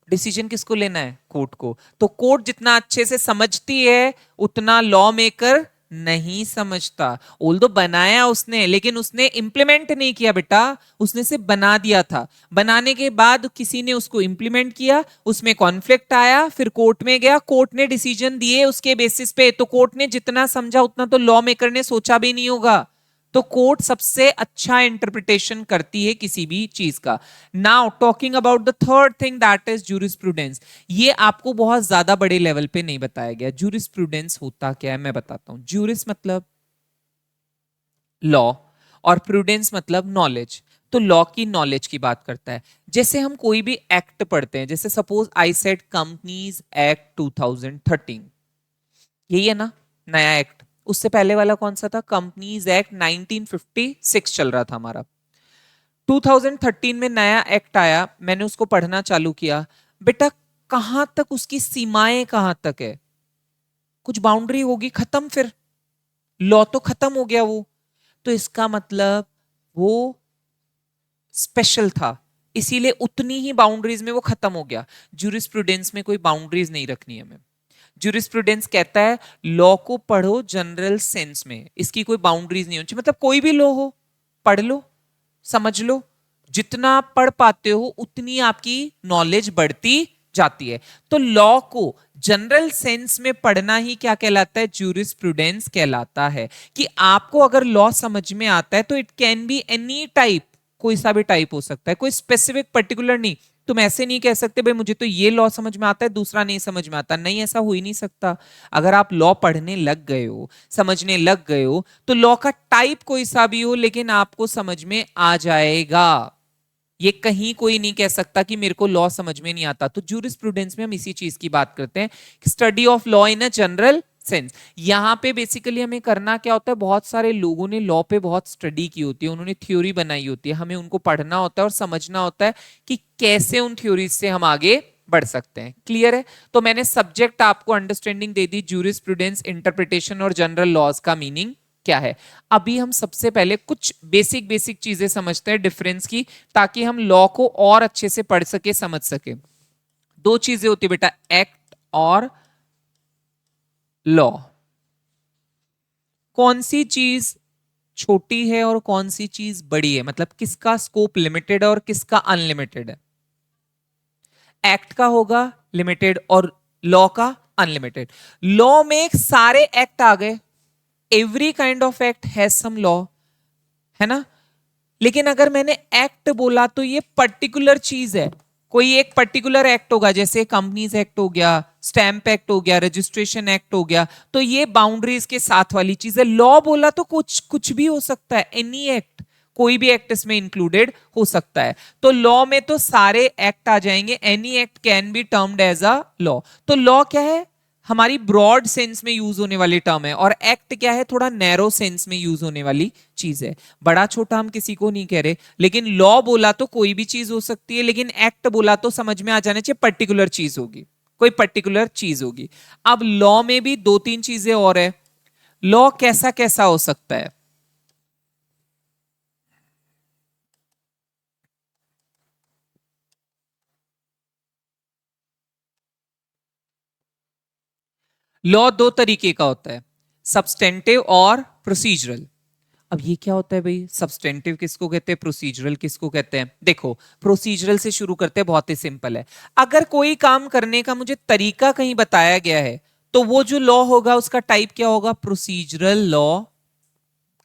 [SPEAKER 1] डिसीजन किसको लेना है? कोर्ट को। तो कोर्ट जितना अच्छे से समझती है उतना लॉ मेकर नहीं समझता। ऑल्दो बनाया उसने, लेकिन उसने इंप्लीमेंट नहीं किया बेटा, उसने सिर्फ बना दिया था। बनाने के बाद किसी ने उसको इंप्लीमेंट किया, उसमें कॉन्फ्लिक्ट आया, फिर कोर्ट में गया, कोर्ट ने डिसीजन दिए उसके बेसिस पे। तो कोर्ट ने जितना समझा उतना तो लॉ मेकर ने सोचा भी नहीं होगा। तो कोर्ट सबसे अच्छा इंटरप्रिटेशन करती है किसी भी चीज का। Now talking about the third thing that is jurisprudence. ये आपको बहुत ज्यादा बड़े लेवल पे नहीं बताया गया। जूरिस्प्रूडेंस होता क्या है मैं बताता हूं। जूरिस मतलब लॉ और प्रूडेंस मतलब नॉलेज। तो लॉ की नॉलेज की बात करता है। जैसे हम कोई भी एक्ट पढ़ते हैं, जैसे suppose I said companies act 2013, यही है ना नया एक्ट, उससे पहले वाला कौन सा था? कंपनीज एक्ट 1956 चल रहा था हमारा। 2013 में नया एक्ट आया, मैंने उसको पढ़ना चालू किया। बेटा कहां तक उसकी सीमाएं कहां तक है? कुछ बाउंड्री होगी, खत्म, फिर लॉ तो खत्म हो गया वो। तो इसका मतलब वो स्पेशल था, इसीलिए उतनी ही बाउंड्रीज में वो खत्म हो गया। ज्यूरिस्प्रूडेंस में कोई बाउंड्रीज नहीं रखनी है हमें। ज्यूरिस्प्रूडेंस कहता है लॉ को पढ़ो जनरल सेंस में, इसकी कोई बाउंड्रीज नहीं होनी चाहिए। मतलब कोई भी लॉ हो, पढ़ लो, समझ लो, जितना आप पढ़ पाते हो उतनी आपकी नॉलेज बढ़ती जाती है। तो लॉ को जनरल सेंस में पढ़ना ही क्या कहलाता है? ज्यूरिस्प्रूडेंस कहलाता है। कि आपको अगर लॉ समझ में आता है तो it can be any type, कोई सा भी टाइप हो सकता है, कोई स्पेसिफिक पर्टिकुलर नहीं। तुम ऐसे नहीं कह सकते भाई मुझे तो ये लॉ समझ में आता है दूसरा नहीं समझ में आता, नहीं, ऐसा हो ही नहीं सकता। अगर आप लॉ पढ़ने लग गए हो, समझने लग गए हो, तो लॉ का टाइप कोई सा भी हो लेकिन आपको समझ में आ जाएगा। ये कहीं कोई नहीं कह सकता कि मेरे को लॉ समझ में नहीं आता। तो ज्यूरिस्प्रूडेंस में हम इसी चीज की बात करते हैं, study of law in a general sense. यहां पे बेसिकली हमें करना क्या होता है? बहुत सारे लोगों ने लॉ पे बहुत स्टडी की होती है, उन्होंने थ्योरी बनाई होती है, हमें उनको पढ़ना होता है और समझना होता है कि कैसे उन थ्योरीज से हम आगे बढ़ सकते हैं। क्लियर है? तो मैंने सब्जेक्ट आपको अंडरस्टैंडिंग दे दी, ज्यूरिस्प्रूडेंस, इंटरप्रिटेशन और जनरल लॉज का मीनिंग क्या है। अभी हम सबसे पहले कुछ बेसिक बेसिक चीजें समझते हैं डिफरेंस की, ताकि हम लॉ को और अच्छे से पढ़ सके, समझ सके। दो चीजें होती है बेटा, एक्ट और लॉ। कौन सी चीज छोटी है और कौन सी चीज बड़ी है? मतलब किसका स्कोप लिमिटेड है और किसका अनलिमिटेड है? एक्ट का होगा लिमिटेड और लॉ का अनलिमिटेड। लॉ में सारे एक्ट आ गए, every kind of act has some law, है ना? लेकिन अगर मैंने एक्ट बोला तो ये पर्टिकुलर चीज है, कोई एक पर्टिकुलर एक्ट होगा, जैसे कंपनीज एक्ट हो गया, स्टैंप एक्ट हो गया, रजिस्ट्रेशन एक्ट हो गया, तो ये बाउंड्रीज के साथ वाली चीज है। लॉ बोला तो कुछ कुछ भी हो सकता है, एनी एक्ट, कोई भी एक्ट इसमें इंक्लूडेड हो सकता है। तो लॉ में तो सारे एक्ट आ जाएंगे, any act can be termed as a law. तो लॉ क्या है? हमारी ब्रॉड सेंस में यूज होने वाली टर्म है, और एक्ट क्या है? थोड़ा नैरो सेंस में यूज होने वाली चीज है। बड़ा छोटा हम किसी को नहीं कह रहे, लेकिन लॉ बोला तो कोई भी चीज हो सकती है, लेकिन एक्ट बोला तो समझ में आ जाना चाहिए पर्टिकुलर चीज होगी, कोई पर्टिकुलर चीज होगी। अब लॉ में भी दो तीन चीजें और है। लॉ कैसा कैसा हो सकता है? लॉ दो तरीके का होता है, सब्सटेंटिव और प्रोसीजरल। अब ये क्या होता है भाई? सब्सटेंटिव किसको कहते हैं, प्रोसीजरल किसको कहते हैं? देखो, प्रोसीजरल से शुरू करते हैं, बहुत ही सिंपल है। अगर कोई काम करने का मुझे तरीका कहीं बताया गया है, तो वो जो लॉ होगा उसका टाइप क्या होगा? प्रोसीजरल लॉ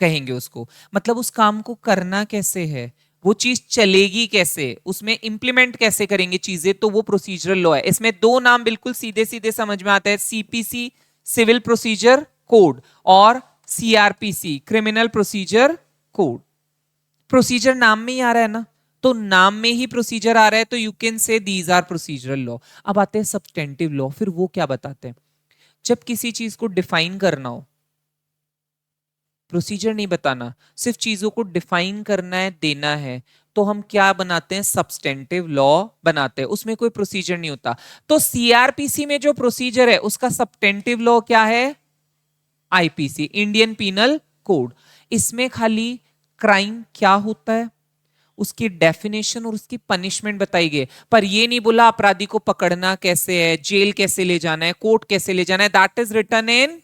[SPEAKER 1] कहेंगे उसको। मतलब उस काम को करना कैसे है, वो चीज चलेगी कैसे, उसमें इंप्लीमेंट कैसे करेंगे चीजें, तो वो प्रोसीजरल लॉ है। इसमें दो नाम बिल्कुल सीधे सीधे समझ में आता है, सीपीसी सिविल प्रोसीजर कोड और CrPC criminal procedure code. Procedure नाम में ही आ रहा है ना, तो नाम में ही प्रोसीजर आ रहा है, तो you can say these are procedural law. अब आते हैं सब्सटेंटिव लॉ, फिर वो क्या बताते हैं? जब किसी चीज को डिफाइन करना हो, प्रोसीजर नहीं बताना, सिर्फ चीजों को डिफाइन करना है, देना है, तो हम क्या बनाते हैं? सब्सटेंटिव लॉ बनाते हैं, उसमें कोई प्रोसीजर नहीं होता। तो सीआरपीसी में जो प्रोसीजर है उसका सब्सटेंटिव लॉ क्या है? IPC, Indian penal code. इसमें खाली क्राइम क्या होता है, उसकी डेफिनेशन और उसकी पनिशमेंट बताई गई, पर ये नहीं बोला अपराधी को पकड़ना कैसे है, जेल कैसे ले जाना है, कोर्ट कैसे ले जाना है। That is written in.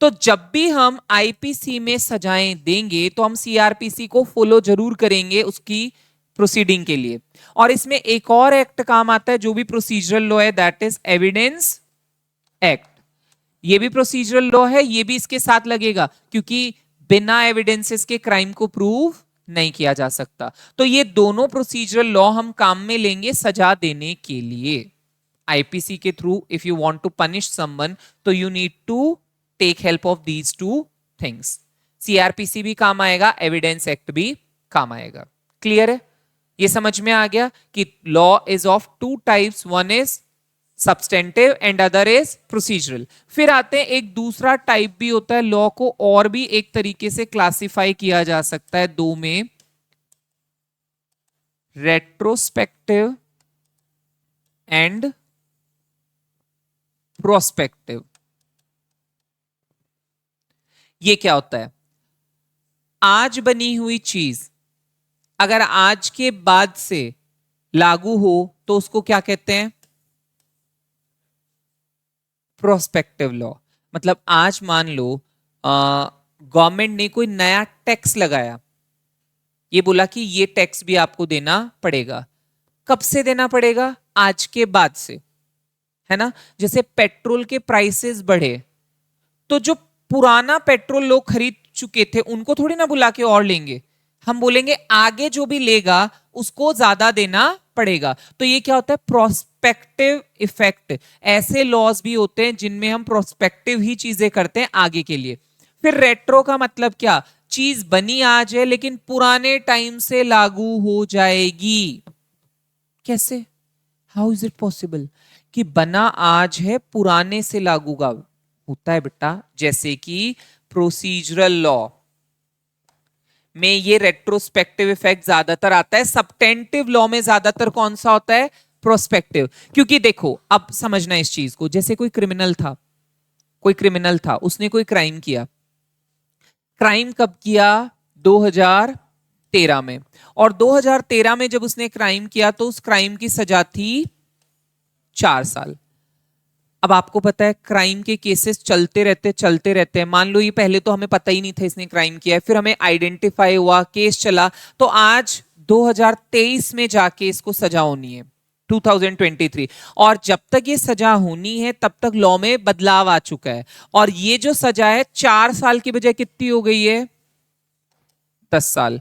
[SPEAKER 1] तो जब भी हम आईपीसी में सजाएं देंगे तो हम सीआरपीसी को फॉलो जरूर करेंगे उसकी प्रोसीडिंग के लिए। और इसमें एक और एक्ट काम आता है जो भी प्रोसीजरल लॉ है, दैट इज एविडेंस एक्ट। ये भी प्रोसीजरल लॉ है, ये भी इसके साथ लगेगा, क्योंकि बिना एविडेंसेस के क्राइम को प्रूव नहीं किया जा सकता। तो ये दोनों प्रोसीजरल लॉ हम काम में लेंगे सजा देने के लिए। आईपीसी के through if you want to punish someone, तो you need to take help of these two things. CRPC भी काम आएगा, एविडेंस एक्ट भी काम आएगा। क्लियर है? ये समझ में आ गया कि law is of two types, one is substantive and other is procedural. फिर आते हैं, एक दूसरा टाइप भी होता है लॉ को और भी एक तरीके से क्लासिफाई किया जा सकता है दो में, रेट्रोस्पेक्टिव एंड प्रोस्पेक्टिव। ये क्या होता है? आज बनी हुई चीज अगर आज के बाद से लागू हो तो उसको क्या कहते हैं? Prospective law. मतलब आज मान लो गवर्नमेंट ने कोई नया टैक्स लगाया, ये बोला कि ये टैक्स भी आपको देना पड़ेगा। कब से देना पड़ेगा? आज के बाद से, है ना। जैसे पेट्रोल के प्राइसेस बढ़े तो जो पुराना पेट्रोल लोग खरीद चुके थे उनको थोड़ी ना बुला के और लेंगे, हम बोलेंगे आगे जो भी लेगा उसको ज्यादा देना पड़ेगा। तो ये क्या होता है? Prospective effect. ऐसे लॉज भी होते हैं जिनमें हम प्रोस्पेक्टिव ही चीजें करते हैं आगे के लिए। फिर रेट्रो का मतलब क्या? चीज बनी आज है लेकिन पुराने टाइम से लागू हो जाएगी। कैसे? हाउ इज इट पॉसिबल कि बना आज है पुराने से लागू होता है बेटा? जैसे कि प्रोसीजरल लॉ में ये रेट्रोस्पेक्टिव इफेक्ट ज्यादातर आता है। सब्टेंटिव लॉ में ज्यादातर कौन सा होता है? प्रोस्पेक्टिव। क्योंकि देखो, अब समझना इस चीज को, जैसे कोई क्रिमिनल था, उसने कोई क्राइम किया। क्राइम कब किया? 2013 में। और 2013 में जब उसने क्राइम किया तो उस क्राइम की सजा थी 4 साल। अब आपको पता है क्राइम के केसेस चलते रहते हैं। मान लो ये पहले तो हमें पता ही नहीं था इसने क्राइम किया है, फिर हमें आइडेंटिफाई हुआ, केस चला, तो आज 2023 में जाके इसको सजा होनी है, 2023। और जब तक ये सजा होनी है तब तक लॉ में बदलाव आ चुका है, और ये जो सजा है 4 साल की बजाय कितनी हो गई है? 10 साल।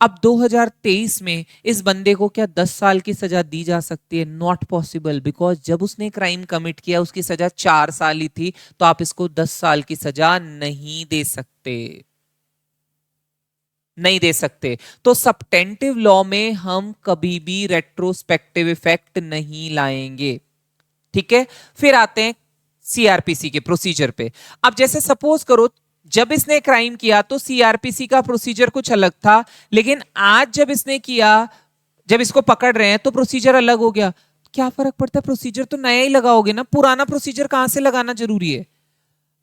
[SPEAKER 1] अब 2023 में इस बंदे को क्या 10 साल की सजा दी जा सकती है? नॉट पॉसिबल, बिकॉज जब उसने क्राइम कमिट किया उसकी सजा 4 साल ही थी, तो आप इसको 10 साल की सजा नहीं दे सकते, नहीं दे सकते। तो सब्टेंटिव लॉ में हम कभी भी रेट्रोस्पेक्टिव इफेक्ट नहीं लाएंगे, ठीक है। फिर आते हैं सीआरपीसी के प्रोसीजर पे। अब जैसे सपोज करो जब इसने क्राइम किया तो सीआरपीसी का प्रोसीजर कुछ अलग था, लेकिन आज जब इसने किया, जब इसको पकड़ रहे हैं तो प्रोसीजर अलग हो गया। क्या फर्क पड़ता है? प्रोसीजर तो नया ही लगाओगे ना, पुराना प्रोसीजर कहां से लगाना जरूरी है?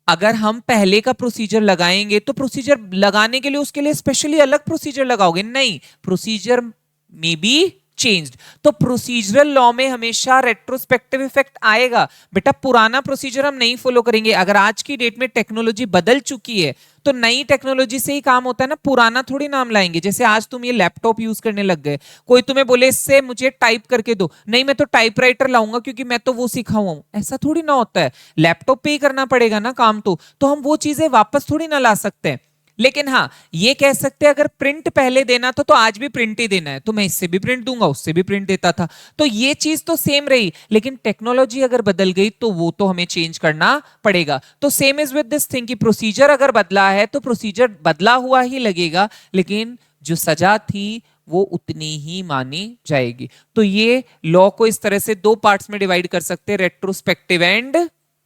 [SPEAKER 1] अगर हम पहले का प्रोसीजर लगाएंगे तो प्रोसीजर लगाने के लिए उसके लिए स्पेशली अलग प्रोसीजर लगाओगे? नहीं, प्रोसीजर में बी चेंज्ड। तो प्रोसीजरल लॉ में हमेशा रेट्रोस्पेक्टिव इफेक्ट आएगा। बेटा पुराना प्रोसीजर हम नहीं फॉलो करेंगे। अगर आज की डेट में टेक्नोलॉजी बदल चुकी है तो नई टेक्नोलॉजी से ही काम होता है ना, पुराना थोड़ी नाम लाएंगे। जैसे आज तुम ये लैपटॉप यूज करने लग गए, कोई तुम्हें बोले इससे मुझे टाइप करके दो, नहीं मैं तो टाइपराइटर लाऊंगा क्योंकि मैं तो वो सीखा हुआ हूं, ऐसा थोड़ी ना होता है। लैपटॉप पे ही करना पड़ेगा ना काम, तो हम वो चीजें वापस थोड़ी ना ला सकते हैं। लेकिन हाँ ये कह सकते हैं अगर प्रिंट पहले देना था तो आज भी प्रिंट ही देना है, तो मैं इससे भी प्रिंट दूंगा, उससे भी प्रिंट देता था। तो ये चीज तो सेम रही, लेकिन टेक्नोलॉजी अगर बदल गई तो वो तो हमें चेंज करना पड़ेगा। तो same is with this thing कि प्रोसीजर अगर बदला है तो प्रोसीजर बदला हुआ ही लगेगा, लेकिन जो सजा थी वो उतनी ही मानी जाएगी। तो ये लॉ को इस तरह से दो पार्ट्स में डिवाइड कर सकते हैं, रेट्रोस्पेक्टिव एंड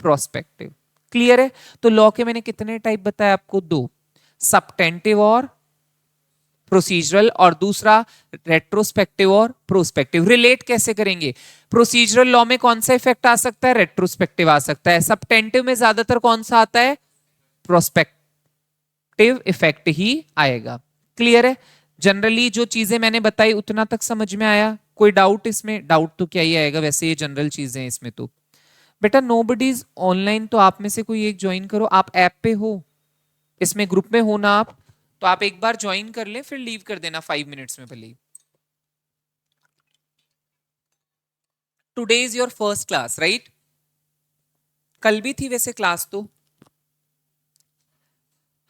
[SPEAKER 1] प्रोस्पेक्टिव। क्लियर है? तो लॉ के मैंने कितने टाइप बताया आपको? 2, सब्टेंटिव और प्रोसीजरल, और दूसरा रेट्रोस्पेक्टिव और प्रोस्पेक्टिव। रिलेट कैसे करेंगे? प्रोसीजरल लॉ में कौन सा इफेक्ट आ सकता है? रेट्रोस्पेक्टिव आ सकता है। सब्टेंटिव में ज्यादातर कौन सा आता है? प्रोस्पेक्टिव इफेक्ट ही आएगा। क्लियर है? जनरली जो चीजें मैंने बताई उतना तक समझ में आया? कोई डाउट इसमें? डाउट तो क्या ही आएगा, वैसे ये जनरल चीजें हैं इसमें। तो बेटा नोबडीज ऑनलाइन, तो आप में से कोई एक ज्वाइन करो। आप ऐप पे हो, इसमें ग्रुप में हो ना आप, तो आप एक बार ज्वाइन कर ले, फिर लीव कर देना 5 मिनट्स में भले ही। Today is your first class right? कल भी थी वैसे क्लास तो,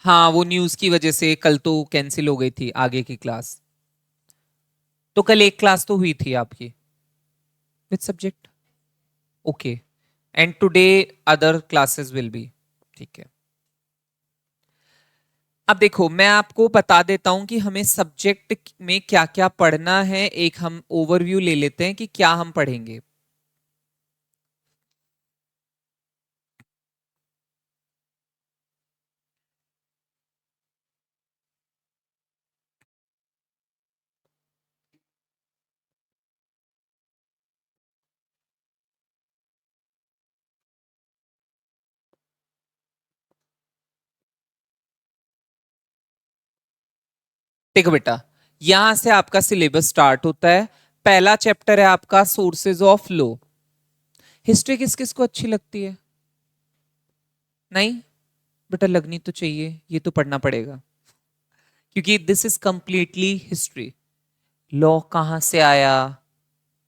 [SPEAKER 1] हाँ वो न्यूज की वजह से कल तो कैंसिल हो गई थी आगे की क्लास। तो कल एक क्लास तो हुई थी आपकी with subject, okay. And today other classes will be, ठीक है। अब देखो मैं आपको बता देता हूं कि हमें सब्जेक्ट में क्या क्या पढ़ना है। एक हम ओवरव्यू ले लेते हैं कि क्या हम पढ़ेंगे। देखो बेटा, यहां से आपका सिलेबस स्टार्ट होता है। पहला चैप्टर है आपका सोर्सेज ऑफ लॉ। हिस्ट्री किस किस को अच्छी लगती है? नहीं बेटा, लगनी तो चाहिए, ये तो पढ़ना पड़ेगा, क्योंकि this is completely history. Law कहां से आया,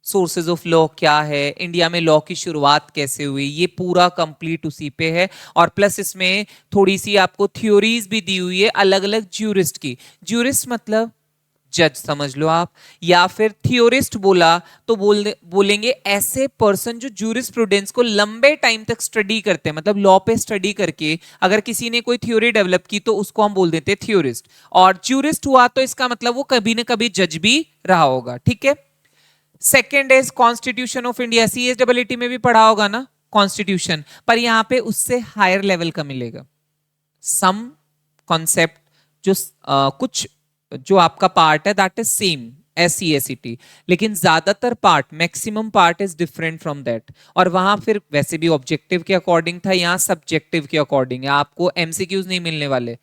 [SPEAKER 1] सोर्सेज ऑफ लॉ क्या है, इंडिया में लॉ की शुरुआत कैसे हुई, ये पूरा कंप्लीट उसी पे है। और प्लस इसमें थोड़ी सी आपको थ्योरीज भी दी हुई है अलग अलग ज्यूरिस्ट की। ज्यूरिस्ट मतलब जज समझ लो आप, या फिर थियोरिस्ट बोला तो बोलेंगे ऐसे पर्सन जो जूरिस्प्रूडेंस को लंबे टाइम तक स्टडी करते हैं, मतलब लॉ पे स्टडी करके अगर किसी ने कोई थ्योरी डेवलप की तो उसको हम बोल देते हैं थियोरिस्ट। और ज्यूरिस्ट हुआ तो इसका मतलब वो कभी ना कभी जज भी रहा होगा, ठीक है। Second is constitution of India, CSEE में भी पढ़ा होगा ना कॉन्स्टिट्यूशन, पर यहां पे उससे हायर लेवल का मिलेगा। सम कॉन्सेप्ट जो कुछ जो आपका पार्ट है that is same S CSET, लेकिन ज्यादातर part, maximum part is different from that. और वहां फिर वैसे भी ऑब्जेक्टिव के अकॉर्डिंग था, यहाँ सब्जेक्टिव के अकॉर्डिंग है। आपको MCQs नहीं मिलने वाले,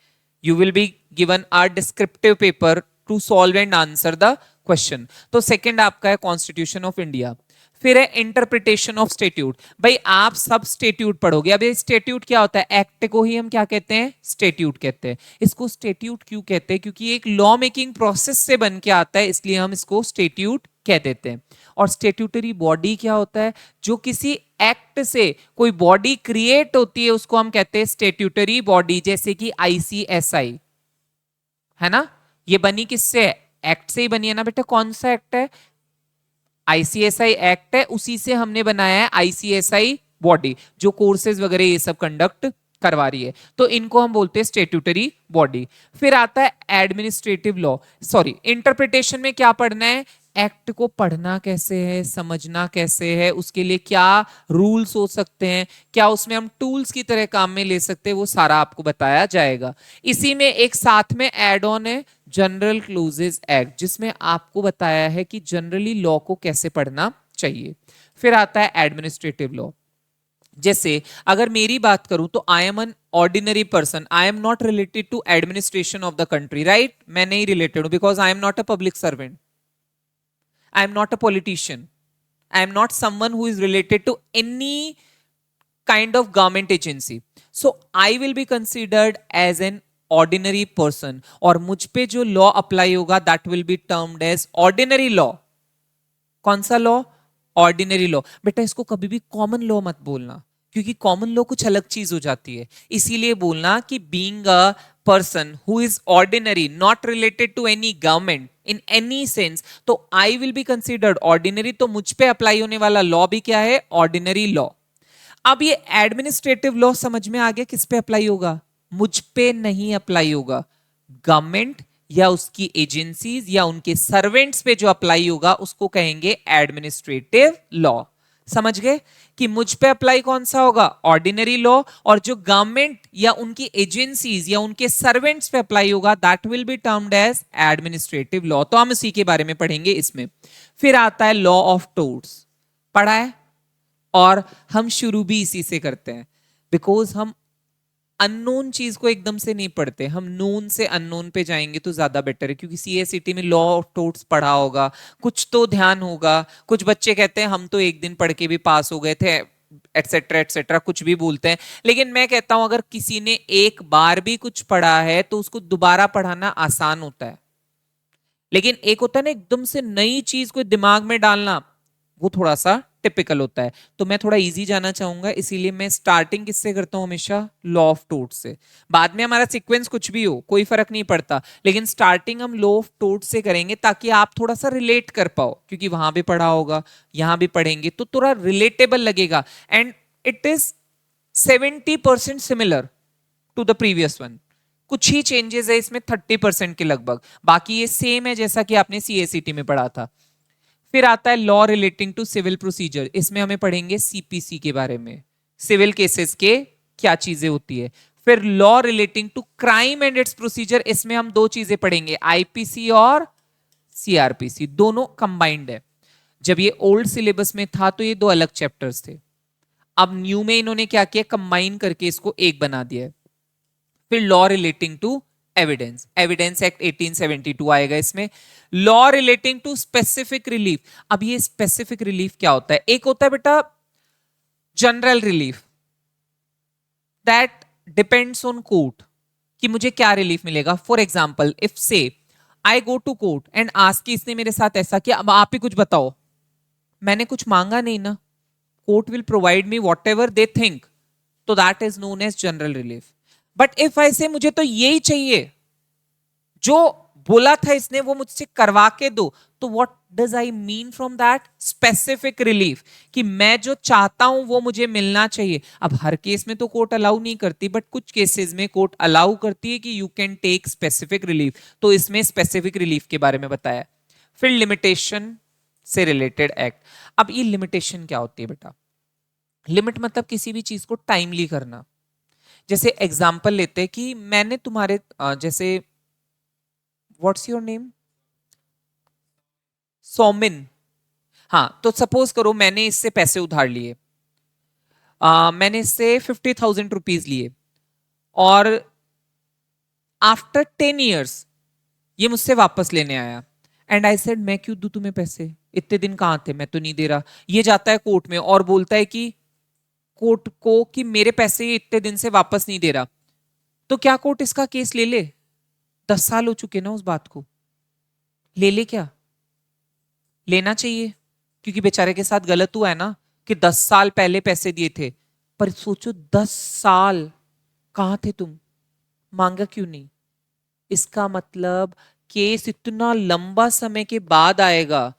[SPEAKER 1] you will be given a descriptive paper two solve and answer the question. तो सेकंड आपका है कॉन्स्टिट्यूशन ऑफ इंडिया। फिर है इंटरप्रिटेशन ऑफ स्टेट्यूट। भाई आप सब स्टेट्यूट पढ़ोगे। अब ये स्टेट्यूट क्या होता है? एक्ट को ही हम क्या कहते हैं? स्टेट्यूट कहते हैं। इसको स्टेट्यूट क्यों कहते हैं? क्योंकि एक लॉ मेकिंग प्रोसेस से बन के आता है, इसलिए हम इसको स्टेट्यूट कह देते हैं। और स्टेट्यूटरी बॉडी क्या होता है? जो किसी एक्ट से कोई बॉडी क्रिएट होती है उसको हम कहते हैं स्टेट्यूटरी बॉडी। जैसे कि ICSI है ना, ये बनी किससे? एक्ट से ही बनी है ना बेटा। कौन सा एक्ट है? ICSI एक्ट है, उसी से हमने बनाया है ICSI बॉडी, जो कोर्सेज वगैरह ये सब कंडक्ट करवा रही है। तो इनको हम बोलते हैं स्टेट्यूटरी बॉडी। फिर आता है एडमिनिस्ट्रेटिव लॉ, सॉरी इंटरप्रिटेशन में क्या पढ़ना है? एक्ट को पढ़ना कैसे है, समझना कैसे है, उसके लिए क्या रूल्स हो सकते हैं, क्या उसमें हम टूल्स की तरह काम में ले सकते हैं, वो सारा आपको बताया जाएगा। इसी में एक साथ में एड ऑन है जनरल क्लोजेस एक्ट, जिसमें आपको बताया है कि जनरली लॉ को कैसे पढ़ना चाहिए। फिर आता है एडमिनिस्ट्रेटिव लॉ। जैसे अगर मेरी बात करूं तो I am an ordinary person, I am not related to administration of the country, right? मैं नहीं रिलेटेड हूं because I am not a public servant, I am not a politician. I am not someone who is related to any kind of government agency. So I will be considered as an ordinary person. और मुझ पे जो law apply होगा that will be termed as ordinary law. कौन सा law? Ordinary law. बेटा इसको कभी भी कॉमन लॉ मत बोलना, क्योंकि कॉमन लॉ कुछ अलग चीज हो जाती है। इसीलिए बोलना कि being a person who is ordinary, not related to any government in any sense, तो I will be considered ordinary. तो मुझ पे अप्लाई होने वाला लॉ भी क्या है? Ordinary law. अब ये एडमिनिस्ट्रेटिव लॉ समझ में आ गया किस पे अप्लाई होगा? मुझ पे नहीं अप्लाई होगा, गवर्नमेंट या उसकी एजेंसीज या उनके सर्वेंट्स पे जो अप्लाई होगा उसको कहेंगे एडमिनिस्ट्रेटिव लॉ। समझ गए कि मुझ पे अप्लाई कौन सा होगा? Ordinary law. और जो गवर्नमेंट या उनकी एजेंसीज या उनके सर्वेंट्स पे अप्लाई होगा that will be termed as administrative law. तो हम इसी के बारे में पढ़ेंगे इसमें। फिर आता है लॉ ऑफ टोर्ट्स, पढ़ा है, और हम शुरू भी इसी से करते हैं बिकॉज हम अननोन चीज को एकदम से नहीं पढ़ते, हम नोन से अननोन पे जाएंगे तो ज्यादा बेटर है। क्योंकि CSET में लॉ ऑफ टोर्ट्स पढ़ा होगा, कुछ तो ध्यान होगा। कुछ बच्चे कहते हैं हम तो एक दिन पढ़ के भी पास हो गए थे, एटसेट्रा एटसेट्रा, कुछ भी बोलते हैं। लेकिन मैं कहता हूं अगर किसी ने एक बार भी कुछ पढ़ा है तो उसको दोबारा पढ़ाना आसान होता है। लेकिन एक होता है ना एकदम से नई चीज को दिमाग में डालना, वो थोड़ा सा टिपिकल होता है। तो मैं थोड़ा इजी जाना चाहूंगा, इसीलिए मैं स्टार्टिंग किससे करता हूं? हमेशा लॉ ऑफ टोर्ट्स से। बाद में हमारा सीक्वेंस कुछ भी हो कोई फर्क नहीं पड़ता, लेकिन स्टार्टिंग हम लॉ ऑफ टोर्ट्स से करेंगे ताकि आप थोड़ा सा रिलेट कर पाओ, क्योंकि वहां भी पढ़ा होगा यहां भी पढ़ेंगे तो थोड़ा रिलेटेबल लगेगा। And it is 70% similar to the previous one. कुछ ही चेंजेस है इसमें 30% के लगभग, बाकी ये सेम है जैसा कि आपने CSET में पढ़ा था। फिर आता है law relating to civil procedure, इसमें हमें पढ़ेंगे CPC के बारे में, सिविल केसेस के क्या चीजें होती है। फिर law relating to crime and its procedure, इसमें हम दो चीजें पढ़ेंगे, IPC और CRPC, दोनों कंबाइंड है। जब ये ओल्ड सिलेबस में था तो ये दो अलग चैप्टर्स थे, अब न्यू में इन्होंने क्या किया? कंबाइन करके इसको एक बना दिया है। फिर law relating to evidence, evidence act 1872 आएगा इसमें। Law relating to specific relief. अब ये स्पेसिफिक रिलीफ क्या होता है? एक होता है बेटा general relief, that depends on court कि मुझे क्या रिलीफ मिलेगा। For example if say I go to court and ask कि इसने मेरे साथ ऐसा किया, अब आप ही कुछ बताओ, मैंने कुछ मांगा नहीं ना, court will provide me whatever they think, तो that is known as general relief. But if I say मुझे तो यही चाहिए, जो बोला था इसने वो मुझसे करवा के दो, तो what does I mean from that? Specific relief, कि मैं जो चाहता हूं वो मुझे मिलना चाहिए। अब हर केस में तो कोर्ट अलाउ नहीं करती, बट कुछ केसेस में कोर्ट अलाउ करती है कि you can take specific relief, तो इसमें स्पेसिफिक रिलीफ के बारे में बताया। फिर लिमिटेशन से रिलेटेड एक्ट। अब ये लिमिटेशन क्या होती है बेटा? लिमिट मतलब किसी भी चीज को टाइमली करना। जैसे एग्जाम्पल लेते हैं कि मैंने तुम्हारे जैसे व्हाट्स योर नेम? सोमिन। हाँ, तो सपोज करो मैंने इससे पैसे उधार लिए, मैंने इससे 50,000 रुपीज लिए, और आफ्टर 10 years ये मुझसे वापस लेने आया, एंड आई सेड मैं क्यों दूं तुम्हें पैसे, इतने दिन कहां थे, मैं तो नहीं दे रहा। ये जाता है कोर्ट में और बोलता है कि कोर्ट को कि मेरे पैसे ये इतने दिन से वापस नहीं दे रहा, तो क्या कोर्ट इसका केस ले ले? 10 साल हो चुके ना उस बात को, ले ले क्या? लेना चाहिए, क्योंकि बेचारे के साथ गलत हुआ है ना, कि 10 साल पहले पैसे दिए थे। पर सोचो 10 साल कहां थे तुम, मांगा क्यों नहीं? इसका मतलब केस इतना लंबा समय के बाद आएगा,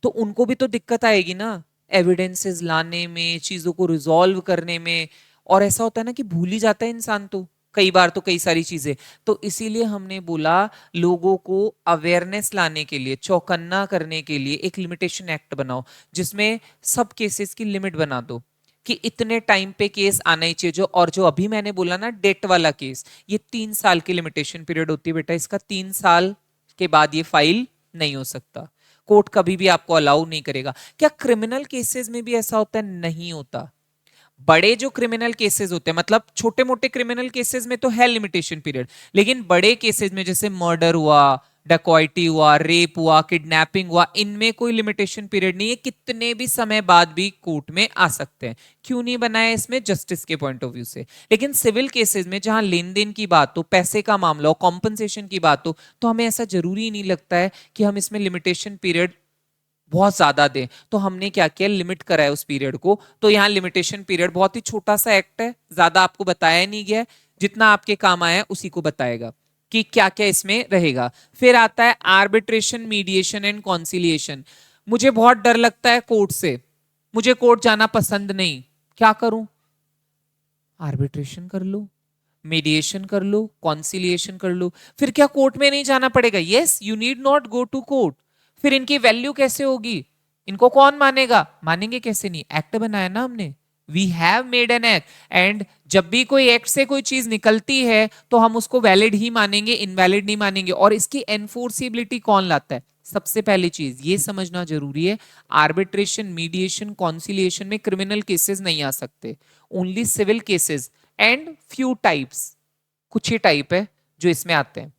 [SPEAKER 1] तो उनको भी तो दिक्कत आएगी ना, एविडेंसेस लाने में, चीजों को रिजॉल्व करने में। और ऐसा होता है ना कि भूल ही जाता है इंसान, तो कई बार तो कई सारी चीजें। तो इसीलिए हमने बोला लोगों को अवेयरनेस लाने के लिए, चौकन्ना करने के लिए एक लिमिटेशन एक्ट बनाओ, जिसमें सब केसेस की लिमिट बना दो कि इतने टाइम पे केस आना ही चाहिए। जो और जो अभी मैंने बोला ना डेट वाला केस, ये 3 साल की लिमिटेशन पीरियड होती है बेटा, इसका 3 साल के बाद ये फाइल नहीं हो सकता, कोर्ट कभी भी आपको अलाउ नहीं करेगा। क्या क्रिमिनल केसेस में भी ऐसा होता है? नहीं होता। बड़े जो क्रिमिनल केसेस होते हैं, मतलब छोटे मोटे क्रिमिनल केसेस में तो है लिमिटेशन पीरियड, लेकिन बड़े केसेस में जैसे मर्डर हुआ, डकॉइटी हुआ, रेप हुआ, किडनैपिंग हुआ, इनमें कोई लिमिटेशन पीरियड नहीं है, कितने भी समय बाद भी कोर्ट में आ सकते हैं। क्यों नहीं बनाया इसमें? जस्टिस के पॉइंट ऑफ व्यू से। लेकिन सिविल केसेस में जहां लेन देन की बात हो, पैसे का मामला हो, कॉम्पनसेशन की बात हो, तो हमें ऐसा जरूरी नहीं लगता है कि हम इसमें लिमिटेशन पीरियड बहुत ज्यादा दें। तो हमने क्या किया, लिमिट करा है उस पीरियड को। तो यहाँ लिमिटेशन पीरियड बहुत ही छोटा सा एक्ट है, ज्यादा आपको बताया नहीं गया है, जितना आपके काम आया है उसी को बताएगा कि क्या क्या इसमें रहेगा। फिर आता है आर्बिट्रेशन, मीडिएशन एंड कॉन्सिलिएशन। मुझे बहुत डर लगता है कोर्ट से, मुझे कोर्ट जाना पसंद नहीं, क्या करूं? आर्बिट्रेशन कर लो, मीडिएशन कर लो, कॉन्सिलिएशन कर लो। फिर क्या कोर्ट में नहीं जाना पड़ेगा? Yes, you need not go to court. फिर इनकी वैल्यू कैसे होगी? इनको कौन मानेगा? मानेंगे कैसे नहीं? एक्ट बनाया ना हमने, we have made an act, and जब भी कोई एक्ट से कोई चीज निकलती है तो हम उसको वैलिड ही मानेंगे, इनवैलिड नहीं मानेंगे। और इसकी एनफोर्सिबिलिटी कौन लाता है? सबसे पहली चीज ये समझना जरूरी है, आर्बिट्रेशन, मीडिएशन, कॉन्सिलिएशन में क्रिमिनल केसेस नहीं आ सकते, only civil cases and few types, कुछ ही टाइप है जो इसमें आते हैं,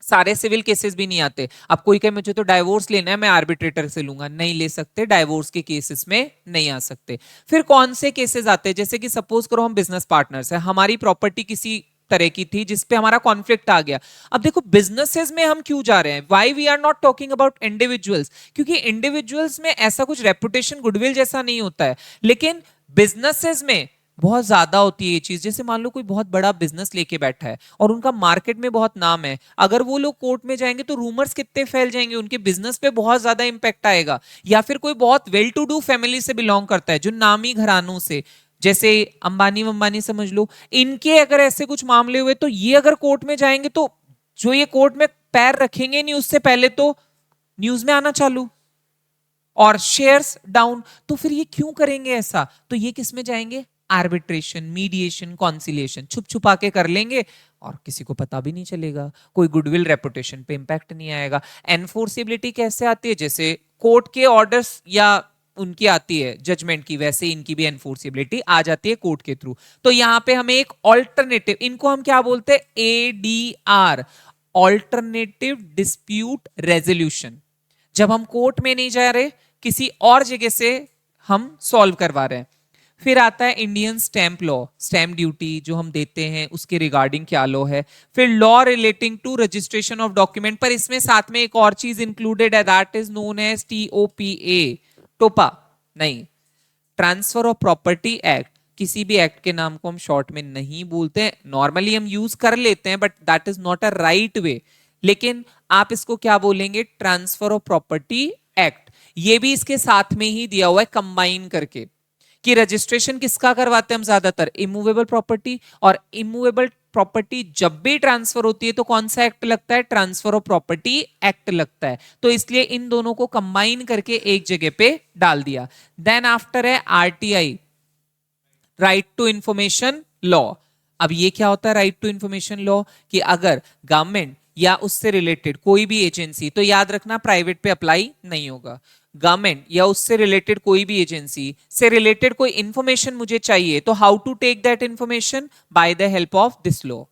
[SPEAKER 1] सारे सिविल केसेस भी नहीं आते। अब कोई कहे मुझे तो डाइवोर्स लेना है, मैं आर्बिट्रेटर से लूंगा, नहीं ले सकते, डाइवोर्स के केसेस में नहीं आ सकते। फिर कौन से केसेस आते हैं? जैसे कि सपोज करो हम बिजनेस पार्टनर्स हैं, हमारी प्रॉपर्टी किसी तरह की थी जिसपे हमारा कॉन्फ्लिक्ट आ गया। अब देखो बिजनेसेस में हम क्यों जा रहे हैं, why we are not talking about individuals, क्योंकि इंडिविजुअल्स में ऐसा कुछ रेपुटेशन, गुडविल जैसा नहीं होता है, लेकिन बिजनेसेस में बहुत ज्यादा होती है ये चीज। जैसे मान लो कोई बहुत बड़ा बिजनेस लेके बैठा है और उनका मार्केट में बहुत नाम है, अगर वो लोग कोर्ट में जाएंगे तो रूमर्स कितने फैल जाएंगे, उनके बिजनेस पे बहुत ज्यादा इंपैक्ट आएगा। या फिर कोई बहुत वेल टू डू फैमिली से बिलोंग करता है, जो नामी घरानों से, जैसे अंबानी वंबानी समझ लो, इनके अगर ऐसे कुछ मामले हुए तो ये अगर कोर्ट में जाएंगे तो जो ये कोर्ट में पैर रखेंगे नहीं उससे पहले तो न्यूज में आना चालू, और शेयर्स डाउन। तो फिर ये क्यों करेंगे ऐसा? तो ये किस में जाएंगे? आर्बिट्रेशन, मीडिएशन, कॉन्सिलिएशन, छुप छुपा के कर लेंगे और किसी को पता भी नहीं चलेगा, कोई गुडविल रेपुटेशन पे इंपैक्ट नहीं आएगा। एनफोर्सिबिलिटी कैसे आती है? जैसे कोर्ट के ऑर्डर्स या उनकी आती है जजमेंट की, वैसे इनकी भी एनफोर्सिबिलिटी आ जाती है कोर्ट के थ्रू। तो यहां पे हमें एक ऑल्टरनेटिव, इनको हम क्या बोलते हैं, ADR, ऑल्टरनेटिव डिस्प्यूट रेजोल्यूशन। जब हम कोर्ट में नहीं जा रहे, किसी और जगह से हम सॉल्व करवा रहे हैं। फिर आता है Indian stamp law, stamp duty जो हम देते हैं उसके रिगार्डिंग क्या लॉ है। फिर law relating to registration of document, पर इसमें साथ में एक और चीज इंक्लूडेड है, that is known as TOPA, TOPA नहीं, ट्रांसफर ऑफ प्रॉपर्टी एक्ट। किसी भी एक्ट के नाम को हम शॉर्ट में नहीं बोलते हैं, नॉर्मली हम यूज कर लेते हैं but that is not a right way. लेकिन आप इसको क्या बोलेंगे, ट्रांसफर ऑफ प्रॉपर्टी एक्ट। ये भी इसके साथ में ही दिया हुआ है कंबाइन करके, कि रजिस्ट्रेशन किसका करवाते हैं हम ज्यादातर, इमूवेबल प्रॉपर्टी। और इमूवेबल प्रॉपर्टी जब भी ट्रांसफर होती है तो कौन सा एक्ट लगता है, ट्रांसफर ऑफ प्रॉपर्टी एक्ट लगता है। तो इसलिए इन दोनों को कंबाइन करके एक जगह पे डाल दिया। देन आफ्टर है RTI, right to information law. अब ये क्या होता है राइट टू इंफॉर्मेशन लॉ, कि अगर गवर्नमेंट या उससे रिलेटेड कोई भी एजेंसी, तो याद रखना प्राइवेट पे अप्लाई नहीं होगा, गवर्नमेंट या उससे रिलेटेड कोई भी एजेंसी से रिलेटेड कोई इंफॉर्मेशन मुझे चाहिए, तो how to take that information, by the help of this law.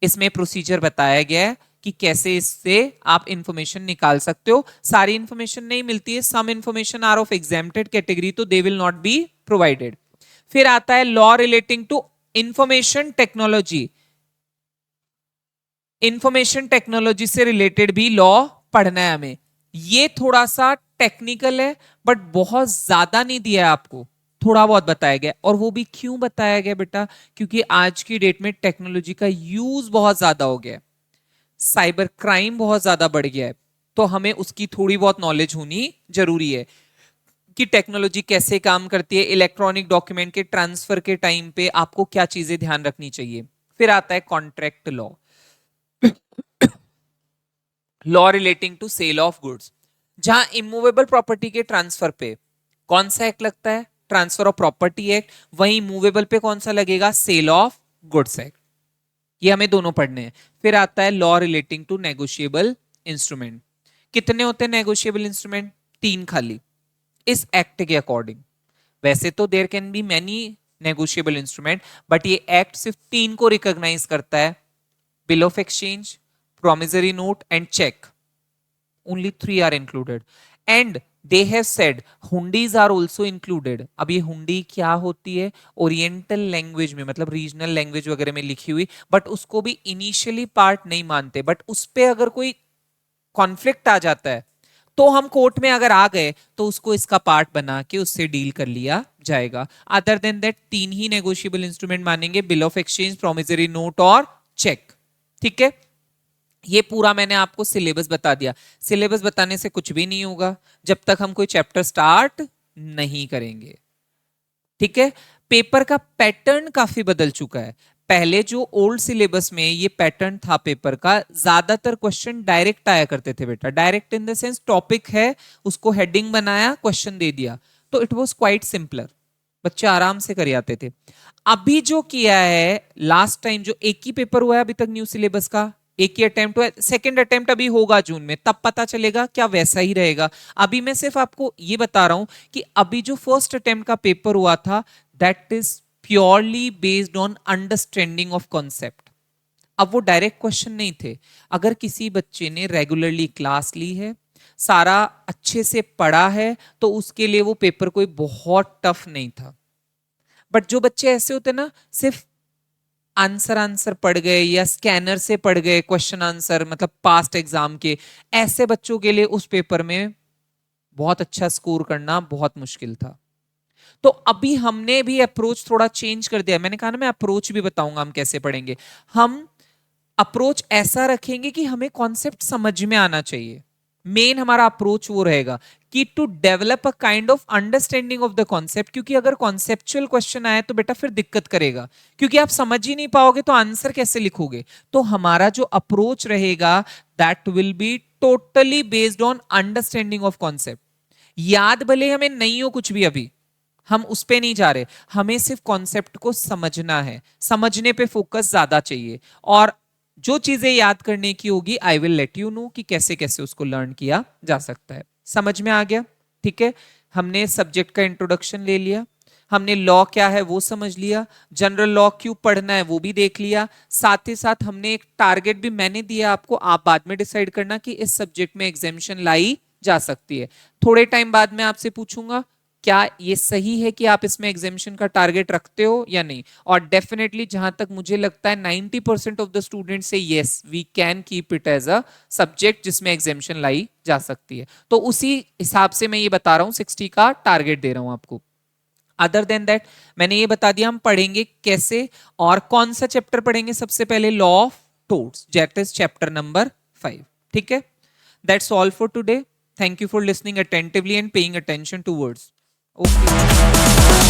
[SPEAKER 1] इसमें प्रोसीजर बताया गया है कि कैसे इससे आप इंफॉर्मेशन निकाल सकते हो। सारी इंफॉर्मेशन नहीं मिलती है, some information are of exempted category, तो they will not be provided. फिर आता है law relating to information technology. Information technology से रिलेटेड भी लॉ पढ़ना है हमें। ये थोड़ा सा टेक्निकल है बट बहुत ज्यादा नहीं दिया है आपको, थोड़ा बहुत बताया गया। और वो भी क्यों बताया गया बेटा, क्योंकि आज की डेट में टेक्नोलॉजी का यूज बहुत ज्यादा हो गया है, साइबर क्राइम बहुत ज्यादा बढ़ गया है, तो हमें उसकी थोड़ी बहुत नॉलेज होनी जरूरी है कि टेक्नोलॉजी कैसे काम करती है, इलेक्ट्रॉनिक डॉक्यूमेंट के ट्रांसफर के टाइम पे आपको क्या चीजें ध्यान रखनी चाहिए। फिर आता है contract law, law relating to sale of goods, जहां इमूवेबल प्रॉपर्टी के ट्रांसफर पे कौन सा एक्ट लगता है, ट्रांसफर ऑफ प्रॉपर्टी एक्ट। वहीं मूवेबल पे कौन सा लगेगा, सेल ऑफ गुड्स एक्ट। ये हमें दोनों पढ़ने हैं। फिर आता है law relating to negotiable instrument. कितने होते हैं नेगोशिएबल इंस्ट्रूमेंट, 3 खाली इस एक्ट के अकॉर्डिंग। वैसे तो there can be many negotiable instrument but ये एक्ट सिर्फ 3 को रिकॉग्नाइज करता है, bill of exchange, promissory note and check. Only 3 are included and they have said hundis are also included. अब ये हुंडी क्या होती है, ओरिएंटल लैंग्वेज में मतलब रीजनल लैंग्वेज वगैरह में लिखी हुई, बट उसको भी इनिशियली पार्ट नहीं मानते, बट उस पे अगर कोई कॉन्फ्लिक्ट आ जाता है तो हम कोर्ट में अगर आ गए तो उसको इसका पार्ट बना के उससे डील कर लिया जाएगा। अदर देन दैट 3 ही नेगोशिएबल इंस्ट्रूमेंट मानेंगे, bill of exchange, promissory note और चेक। ठीक है, ये पूरा मैंने आपको सिलेबस बता दिया। सिलेबस बताने से कुछ भी नहीं होगा जब तक हम कोई चैप्टर स्टार्ट नहीं करेंगे। ठीक है, पेपर का पैटर्न काफी बदल चुका है। पहले जो ओल्ड सिलेबस में ये पैटर्न था पेपर का, ज्यादातर क्वेश्चन डायरेक्ट आया करते थे बेटा, direct in the sense topic है उसको हेडिंग बनाया क्वेश्चन दे दिया, तो इट वाज क्वाइट सिंपलर, बच्चे आराम से कर आते थे। अभी जो किया है लास्ट टाइम, जो एक ही पेपर हुआ है अभी तक न्यू सिलेबस का, एक ही अटेम्प्ट हुआ, सेकंड अटेम्प्ट अभी होगा जून में, तब पता चलेगा क्या वैसा ही रहेगा। अभी मैं सिर्फ आपको ये बता रहा हूं कि अभी जो फर्स्ट अटेम्प्ट का पेपर हुआ था that is purely based on understanding of concept. अब वो डायरेक्ट क्वेश्चन नहीं थे। अगर किसी बच्चे ने रेगुलरली क्लास ली है, सारा अच्छे से पढ़ा है, तो उसके लिए वो पेपर कोई बहुत टफ नहीं था। बट जो बच्चे ऐसे होते ना, सिर्फ आंसर पढ़ गए या स्कैनर से पढ़ गए क्वेश्चन आंसर, मतलब पास्ट एग्जाम के, ऐसे बच्चों के लिए उस पेपर में बहुत अच्छा स्कोर करना बहुत मुश्किल था। तो अभी हमने भी अप्रोच थोड़ा चेंज कर दिया। मैंने कहा ना मैं अप्रोच भी बताऊंगा हम कैसे पढ़ेंगे। हम अप्रोच ऐसा रखेंगे कि हमें कॉन्सेप्ट समझ में आना चाहिए। मेन हमारा अप्रोच वो रहेगा कि to develop a kind of understanding of the concept, क्योंकि अगर कॉन्सेप्चुअल क्वेश्चन आए तो बेटा फिर दिक्कत करेगा, क्योंकि आप समझ ही नहीं पाओगे तो आंसर कैसे लिखोगे। तो हमारा जो अप्रोच रहेगा that will be totally based on understanding of concept. याद भले हमें नहीं हो कुछ भी, अभी हम उस पे नहीं जा रहे, हमें सिर्फ कॉन्सेप्ट को समझना है, समझने पे फोकस ज्यादा चाहिए। और जो चीजें याद करने की होगी I will let you know कि कैसे कैसे उसको लर्न किया जा सकता है। समझ में आ गया? ठीक है, हमने सब्जेक्ट का इंट्रोडक्शन ले लिया, हमने लॉ क्या है वो समझ लिया, जनरल लॉ क्यों पढ़ना है वो भी देख लिया, साथ ही साथ हमने एक टारगेट भी मैंने दिया आपको, आप बाद में डिसाइड करना कि इस सब्जेक्ट में एग्जामिशन लाई जा सकती है। थोड़े टाइम बाद मैं आपसे पूछूंगा क्या ये सही है कि आप इसमें एग्जामिशन का टारगेट रखते हो या नहीं, और डेफिनेटली जहां तक मुझे लगता है 90% ऑफ द स्टूडेंट से yes we can keep it as a subject जिसमें एग्जामिशन लाई जा सकती है। तो उसी हिसाब से मैं ये बता रहा हूं 60 का टारगेट दे रहा हूं आपको। अदर देन दैट मैंने ये बता दिया हम पढ़ेंगे कैसे और कौन सा चैप्टर पढ़ेंगे। सबसे पहले law of torts, that is chapter number 5। ठीक है, that's all for today. Thank you for listening attentively and paying attention to words. Okay.